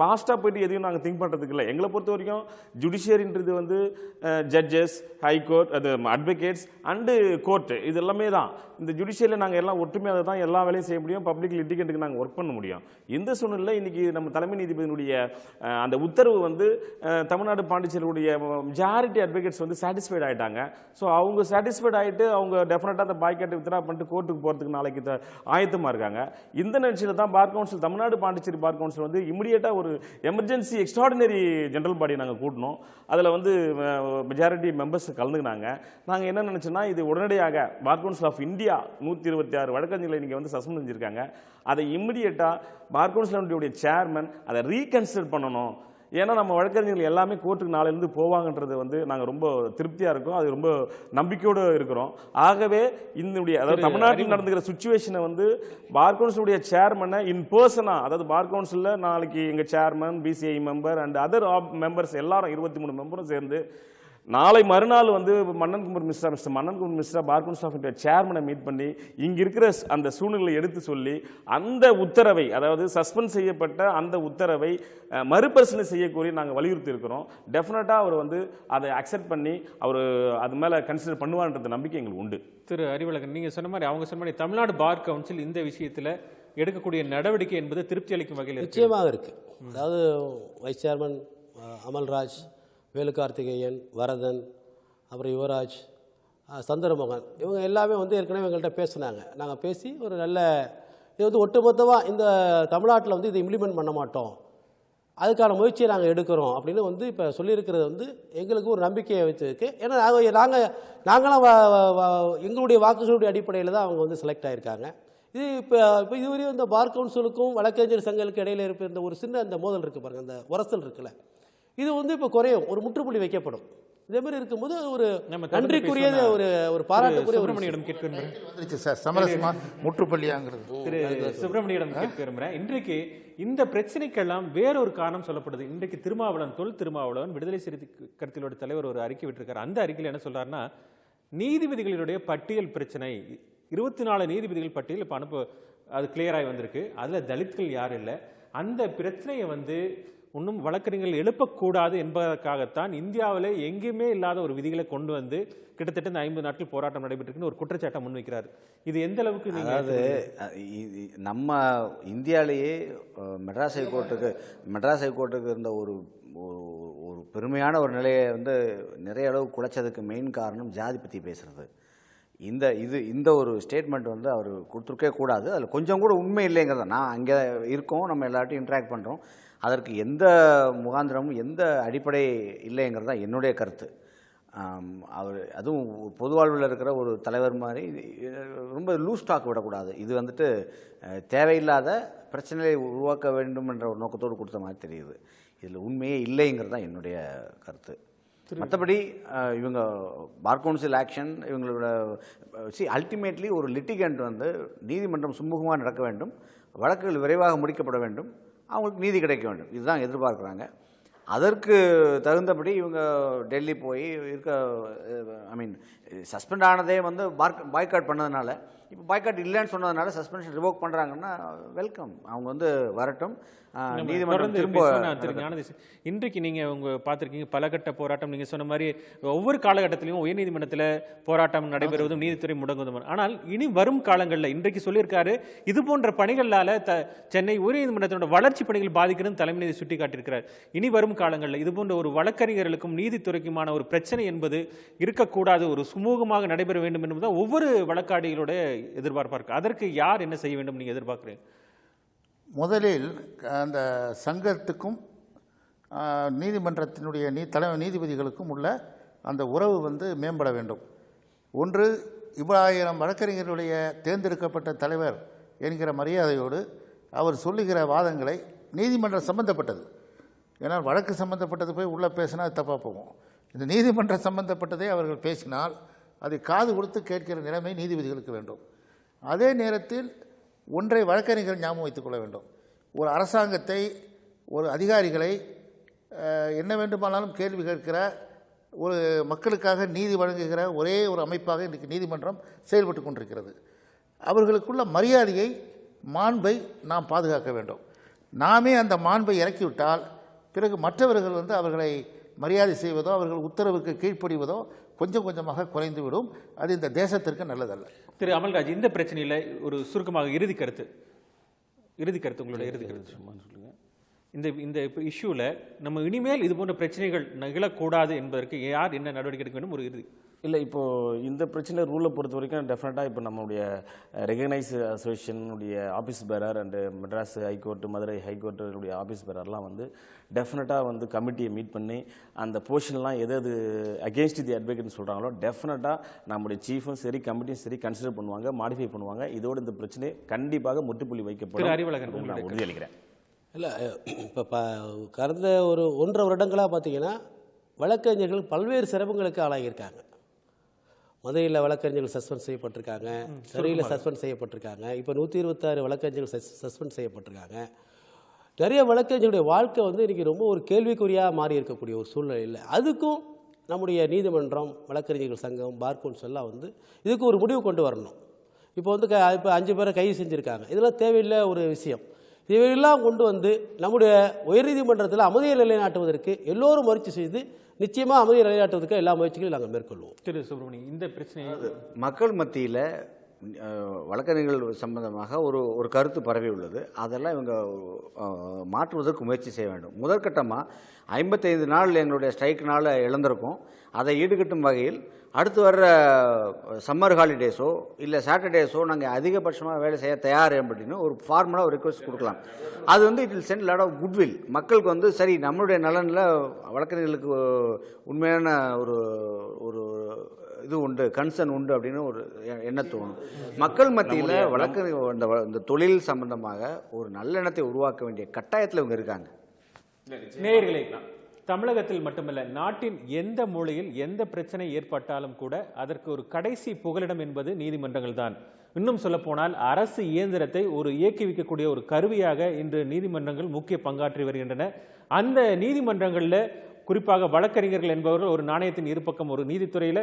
பாஸ்ட்டாக போயிட்டு எதையும் நாங்கள் திங்க் பண்ணுறதுக்கு இல்லை. எங்களை பொறுத்த வரைக்கும் ஜுடிஷியரின்றது வந்து ஜட்ஜஸ், ஹைகோர்ட், அது அட்வொகேட்ஸ் அண்டு கோர்ட்டு, இது எல்லாமே தான். இந்த ஜுடிஷியரில் நாங்கள் எல்லாம் ஒற்றுமையாக தான் எல்லா வேலையும் செய்ய முடியும், பப்ளிக் லிட்டிகேட்டுக்கு நாங்கள் ஒர்க் பண்ண முடியும். இந்த சூழ்நிலை இன்றைக்கி நம்ம தலைமை நீதிபதியினுடைய அந்த உத்தரவு வந்து தமிழ்நாடு பாண்டிச்சேரியுடைய மெஜாரிட்டி அட்வொகேட்ஸ் வந்து சாட்டிஸ்ஃபைட் ஆகிட்டாங்க. ஸோ அவங்க சாட்டிஸ்ஃபைட் ஆகிட்டு அவங்க டெஃபினட்டாக அந்த பாய்கேட்டை வித்ரா பண்ணிட்டு கோர்ட்டுக்கு போகிறதுக்கு நாளைக்கு ஆயத்தமாக இருக்காங்க. இந்த நிகழ்ச்சியில் தான் bar council, Tamil Nadu Pondicherry bar council வந்து இமிடியேட்டாக ஒரு எமர்ஜென்சி எக்ஸ்ட்ராடினரி ஜெனரல் பாடி நாங்கள் கூட்டணும். அதில் வந்து மெஜாரிட்டி மெம்பர்ஸ் கலந்துக்கினாங்க. நாங்கள் என்ன நினச்சோன்னா, இது உடனடியாக பார் கவுன்சில் ஆஃப் இந்தியா 126 வழக்கறிஞர்களை இன்றைக்கி வந்து சஸ்பெண்ட் செஞ்சுருக்காங்க. அதை இமிடியேட்டாக பார் கவுன்சிலுடைய சேர்மன் அதை ரீகன்சிடர் பண்ணணும். ஏன்னா நம்ம வழக்கறிஞர்கள் எல்லாமே கோர்ட்டுக்கு நாளையிலிருந்து போவாங்கன்றது வந்து நாங்கள் ரொம்ப திருப்தியாக இருக்கோம், அது ரொம்ப நம்பிக்கையோடு இருக்கிறோம். ஆகவே இதனுடைய அதாவது தமிழ்நாட்டில் நடந்துக்கிற சுச்சுவேஷனை வந்து பார் கவுன்சிலுடைய சேர்மனை இன் பர்சனாக, அதாவது பார் கவுன்சிலில் நாளைக்கு எங்கள் chairman, BCI member and other members எல்லாரும் 23 மெம்பரும் சேர்ந்து நாளை மறுநாள் வந்து mister Mannan Kumar Mishra bar council of India சேர்மனை மீட் பண்ணி இங்கே இருக்கிற அந்த சூழ்நிலையை எடுத்து சொல்லி அந்த உத்தரவை, அதாவது சஸ்பெண்ட் செய்யப்பட்ட அந்த உத்தரவை மறுபரிசீலனை செய்யக்கோரி நாங்கள் வலியுறுத்தி இருக்கிறோம். டெஃபினட்டாக அவர் வந்து அதை அக்செப்ட் பண்ணி அவர் அது மேலே கன்சிடர் பண்ணுவார்ன்ற நம்பிக்கை எங்களுக்கு உண்டு. திரு அறிவழகன், நீங்கள் சொன்ன மாதிரி அவங்க சொன்ன மாதிரி தமிழ்நாடு பார் கவுன்சில் இந்த விஷயத்தில் எடுக்கக்கூடிய நடவடிக்கை என்பது திருப்தி அளிக்கும் வகையில் நிச்சயமாக இருக்குது. அதாவது வைஸ் சேர்மன் அமல்ராஜ், வேலுகார்த்திகேயன், வரதன், அப்புறம் யுவராஜ், சந்திரமோகன், இவங்க எல்லாமே வந்து ஏற்கனவே எங்கள்கிட்ட பேசினாங்க. நாங்கள் பேசி ஒரு நல்ல இது வந்து ஒட்டுமொத்தமாக இந்த தமிழ்நாட்டில் வந்து இதை இம்ப்ளிமெண்ட் பண்ண மாட்டோம், அதுக்கான முயற்சியை நாங்கள் எடுக்கிறோம் அப்படின்னு வந்து இப்போ சொல்லியிருக்கிறது வந்து எங்களுக்கு ஒரு நம்பிக்கையை வச்சுருக்கு. ஏன்னா நாங்களாம் எங்களுடைய வாக்குகளுடைய அடிப்படையில் தான் அவங்க வந்து செலக்ட் ஆகியிருக்காங்க. இது இப்போ இதுவரையும் இந்த பார் கவுன்சிலுக்கும் வழக்கறிஞர் சங்கங்களுக்கு இடையில் இருந்த ஒரு சின்ன அந்த மோதல் இருக்குது பாருங்கள், அந்த உரசல் இருக்குல்ல, இது வந்து இப்போ குறையும், ஒரு முற்றுப்புள்ளி வைக்கப்படும். இதே மாதிரி இருக்கும்போது ஒரு நன்றிக்குரிய ஒரு பாராட்டுக்குரிய சுப்பிரமணியிடம் கேட்க வந்துருச்சு சார், சமரசமா முற்றுப்புள்ளியாங்கிறது. திரு சுப்பிரமணியிடம் கேட்க விரும்புகிறேன். இன்றைக்கு இந்த பிரச்சனைக்கெல்லாம் வேறொரு காரணம் சொல்லப்படுது. இன்றைக்கு தொல் திருமாவளவன் விடுதலை சிறுத்தை கருத்திலோட தலைவர் ஒரு அறிக்கை விட்டிருக்காரு. அந்த அறிக்கையில் என்ன சொல்றாருன்னா, நீதிபதிகளுடைய பட்டியல் பிரச்சனை, 24 நீதிபதிகள் பட்டியல் இப்போ அது கிளியராகி வந்திருக்கு. அதில் தலித்கள் யாரும் இல்லை. அந்த பிரச்சனையை வந்து இன்னும் வழக்கறிஞர்கள் எழுப்பக்கூடாது என்பதற்காகத்தான் இந்தியாவில் எங்கேயுமே இல்லாத ஒரு விதிகளை கொண்டு வந்து கிட்டத்தட்ட இந்த 50 நாட்கள் போராட்டம் நடைபெற்றிருக்குன்னு ஒரு குற்றச்சாட்டை முன்வைக்கிறார். இது எந்த அளவுக்கு அதாவது நம்ம இந்தியாவிலேயே மெட்ராஸ் ஹைகோர்ட்டுக்கு இருந்த ஒரு ஒரு பெருமையான ஒரு நிலையை வந்து நிறைய அளவு குலைச்சதுக்கு மெயின் காரணம் ஜாதி பற்றி பேசுகிறது. இந்த ஒரு ஸ்டேட்மெண்ட் வந்து அவர் கொடுத்துருக்கே கூடாது. அதில் கொஞ்சம் கூட உண்மை இல்லைங்கிறத, நான் அங்கே இருக்கோம், நம்ம எல்லார்ட்டையும் இன்ட்ராக்ட் பண்ணுறோம், அதற்கு எந்த முகாந்திரமும் எந்த அடிப்படை இல்லைங்கிறது தான் என்னுடைய கருத்து. அவர் அதுவும் பொது வாழ்வில் இருக்கிற ஒரு தலைவர் மாதிரி ரொம்ப லூஸ் டாக் விடக்கூடாது. இது வந்துட்டு தேவையில்லாத பிரச்சனையை உருவாக்க வேண்டும் என்ற ஒரு நோக்கத்தோடு கொடுத்த மாதிரி தெரியுது. இதில் உண்மையே இல்லைங்கிறது தான் என்னுடைய கருத்து. மற்றபடி இவங்க பார் கவுன்சில் ஆக்ஷன் இவங்களோட அல்டிமேட்லி ஒரு லிட்டிகண்ட் வந்து நீதிமன்றம் சுமூகமாக நடக்க வேண்டும், வழக்குகள் விரைவாக முடிக்கப்பட வேண்டும், அவங்களுக்கு நீதி கிடைக்க வேண்டும், இதுதான் எதிர்பார்க்குறாங்க. அதற்கு தகுந்தபடி இவங்க டெல்லி போய் இருக்க சஸ்பெண்ட் ஆனதே வந்து பாய்காட் பண்ணதுனால, இப்போ பாய்காட் இல்லைன்னு சொன்னதுனால சஸ்பென்ஷன் ரிவோக் பண்ணுறாங்கன்னா வெல்கம், அவங்க வந்து வரட்டும். நீதிமன்றம் திரும்ப இன்றைக்கு நீங்க உங்க பார்த்திருக்கீங்க பல கட்ட போராட்டம், நீங்க சொன்ன மாதிரி ஒவ்வொரு காலகட்டத்திலையும் உயர்நீதிமன்றத்தில் போராட்டம் நடைபெறுவதும் நீதித்துறை முடங்குவதும். ஆனால் இனி வரும் காலங்களில் இன்றைக்கு சொல்லியிருக்காரு இது போன்ற பணிகளால சென்னை உயர்நீதிமன்றத்தோட வளர்ச்சி பணிகள் பாதிக்கிறது தலைமை நீதி சுட்டி காட்டியிருக்கிறார். இனி வரும் காலங்களில் இது போன்ற ஒரு வழக்கறிஞர்களுக்கும் நீதித்துறைக்குமான ஒரு பிரச்சனை என்பது இருக்கக்கூடாது, ஒரு சுமூகமாக நடைபெற வேண்டும் என்பதுதான் ஒவ்வொரு வழக்காடிகளுடைய எதிர்பார்ப்பாக இருக்கு. அதற்கு யார் என்ன செய்ய வேண்டும் நீங்க எதிர்பார்க்கிறீங்க? முதலில் அந்த சங்கத்துக்கும் நீதிமன்றத்தினுடைய தலைமை நீதிபதிகளுக்கும் உள்ள அந்த உறவு வந்து மேம்பட வேண்டும். ஒன்று, இவ்வாயிரம் வழக்கறிஞர்களுடைய தேர்ந்தெடுக்கப்பட்ட தலைவர் என்கிற மரியாதையோடு அவர் சொல்லுகிற வாதங்களை நீதிமன்றம் சம்பந்தப்பட்டது, ஏன்னா வழக்கு சம்பந்தப்பட்டது போய் உள்ளே பேசினா அது தப்பாக போகும். இந்த நீதிமன்றம் சம்பந்தப்பட்டதை அவர்கள் பேசினால் அதை காது கொடுத்து கேட்கிற நிலைமை நீதிபதிகளுக்கு வேண்டும். அதே நேரத்தில் ஒன்றை வழக்கறிஞர்கள் ஞாபகம் வைத்துக் கொள்ள வேண்டும், ஒரு அரசாங்கத்தை, ஒரு அதிகாரிகளை என்ன வேண்டுமானாலும் கேள்வி கேட்கிற, ஒரு மக்களுக்காக நீதி வழங்குகிற ஒரே ஒரு அமைப்பாக இன்றைக்கு நீதிமன்றம் செயல்பட்டு கொண்டிருக்கிறது. அவர்களுக்குள்ள மரியாதையை, மாண்பை நாம் பாதுகாக்க வேண்டும். நாமே அந்த மாண்பை இறக்கிவிட்டால் பிறகு மற்றவர்கள் வந்து அவர்களை மரியாதை செய்வதோ அவர்கள் உத்தரவுக்கு கீழ்ப்படிவதோ கொஞ்சம் கொஞ்சமாக குறைந்துவிடும். அது இந்த தேசத்திற்கு நல்லதல்ல. திரு அமல்ராஜ், இந்த பிரச்சனையில் ஒரு சுருக்கமாக இறுதி கருத்து உங்களோட இறுதி கருத்து சொல்லுங்க. இந்த இஷ்யூவில் நம்ம இனிமேல் இது போன்ற பிரச்சனைகள் நிகழக்கூடாது என்பதற்கு யார் என்ன நடவடிக்கை எடுக்க வேண்டும்? ஒரு இறுதி இல்லை, இப்போது இந்த பிரச்சனை ரூலை பொறுத்த வரைக்கும் டெஃபினட்டாக இப்போ நம்மளுடைய ரெகனைஸ் அசோசியேஷனுடைய office bearer and Madras high court, Madurai ஹைகோர்ட்டுடைய ஆஃபீஸ் பேரர்லாம் வந்து டெஃபினட்டாக வந்து கமிட்டியை மீட் பண்ணி அந்த போர்ஷன்லாம் எது அகேன்ஸ்ட் தி அட்வொகேட்னு சொல்கிறாங்களோ டெஃபினட்டாக நம்முடைய சீஃபும் சரி கமிட்டியும் சரி கன்சிடர் பண்ணுவாங்க, மாடிஃபை பண்ணுவாங்க. இதோடு இந்த பிரச்சனை கண்டிப்பாக முற்றுப்புள்ளி வைக்கப்படும். அறிவழகன் நான் உறுதியளிக்கிறேன். இல்லை, இப்போ கடந்த ஒரு 1.5 வருடங்களாக பார்த்தீங்கன்னா வழக்கறிஞர்கள் பல்வேறு சிரமங்களுக்கு ஆளாகியிருக்காங்க. மதுரையில் வழக்கறிஞர்கள் சஸ்பெண்ட் செய்யப்பட்டிருக்காங்க, சென்னையில் சஸ்பெண்ட் செய்யப்பட்டிருக்காங்க, இப்போ 126 வழக்கறிஞர்கள் சஸ்பெண்ட் செய்யப்பட்டிருக்காங்க. நிறைய வழக்கறிஞர்களுடைய வாழ்க்கை வந்து இன்றைக்கி ரொம்ப ஒரு கேள்விக்குறியாக மாறி இருக்கக்கூடிய ஒரு சூழ்நிலையில் அதுக்கும் நம்முடைய நீதிமன்றம், வழக்கறிஞர்கள் சங்கம், பார் கவுன்சில்லாம் வந்து இதுக்கு ஒரு முடிவு கொண்டு வரணும். இப்போ வந்து இப்போ 5 பேரை கைது செஞ்சுருக்காங்க, இதெல்லாம் தேவையில்லை ஒரு விஷயம். இவையெல்லாம் கொண்டு வந்து நம்முடைய உயர்நீதிமன்றத்தில் அமைதியை நிலைநாட்டுவதற்கு எல்லோரும் முயற்சி செய்து நிச்சயமாக அமைதியை நிலைநாட்டுவதற்கு எல்லா முயற்சிகளையும் நாங்கள் மேற்கொள்வோம். திரு சுப்பிரமணியம், இந்த பிரச்சனை மக்கள் மத்தியில் வழக்கறிஞர்கள் சம்பந்தமாக ஒரு கருத்து பரவி உள்ளது. அதெல்லாம் இவங்க மாற்றுவதற்கு முயற்சி செய்ய வேண்டும். முதற்கட்டமாக 55 நாள் எங்களுடைய ஸ்ட்ரைக்கினால் இழந்திருக்கோம். அதை ஈடுகட்டும் வகையில் அடுத்து வர்ற சம்மர் ஹாலிடேஸோ இல்லை சாட்டர்டேஸோ நாங்கள் அதிகபட்சமாக வேலை செய்ய தயார் அப்படின்னு ஒரு ஃபார்மலாக ஒரு ரிக்வெஸ்ட் கொடுக்கலாம். அது வந்து it will send lot of goodwill. மக்களுக்கு வந்து சரி நம்மளுடைய நலனில் வழக்கறிஞர்களுக்கு உண்மையான ஒரு இது உண்டு, கன்சர்ன் உண்டு அப்படின்னு ஒரு எண்ணம் தோணும். மக்கள் மத்தியில் வழக்கறிஞர் இந்த தொழில் சம்பந்தமாக ஒரு நல்லெண்ணத்தை உருவாக்க வேண்டிய கட்டாயத்தில் இவங்க இருக்காங்க. நேயர்களே, தமிழகத்தில் மட்டுமல்ல, நாட்டின் எந்த மூலையில் எந்த பிரச்சனை ஏற்பட்டாலும் கூட அதற்கு ஒரு கடைசி புகலிடம் என்பது நீதிமன்றங்கள் தான். இன்னும் சொல்லப்போனால் அரசு இயந்திரத்தை இயக்கிவிக்கக்கூடிய ஒரு கருவியாக இன்று நீதிமன்றங்கள் முக்கிய பங்காற்றி வருகின்றன. அந்த நீதிமன்றங்களில் குறிப்பாக வழக்கறிஞர்கள் என்பவர்கள் ஒரு நாணயத்தின் இருபக்கம், ஒரு நீதித்துறையில்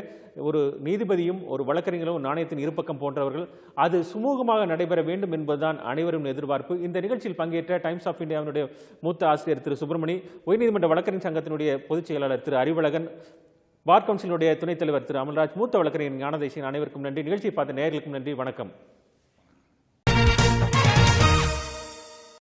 ஒரு நீதிபதியும் ஒரு வழக்கறிஞரும் ஒரு நாணயத்தின் இருபக்கம் போன்றவர்கள். அது சுமூகமாக நடைபெற வேண்டும் என்பதுதான் அனைவரும் எதிர்பார்ப்பு. இந்த நிகழ்ச்சியில் பங்கேற்ற டைம்ஸ் ஆஃப் இந்தியாவினுடைய மூத்த ஆசிரியர் திரு சுப்பிரமணி, உயர்நீதிமன்ற வழக்கறிஞர் சங்கத்தினுடைய பொதுச் செயலாளர் திரு அறிவழகன், பார் கவுன்சிலுடைய துணைத் தலைவர் திரு அமல்ராஜ், மூத்த வழக்கறிஞர் ஞானதேசியன், அனைவருக்கும் நன்றி. நிகழ்ச்சியை பார்த்த நேயர்களுக்கும் நன்றி. வணக்கம்.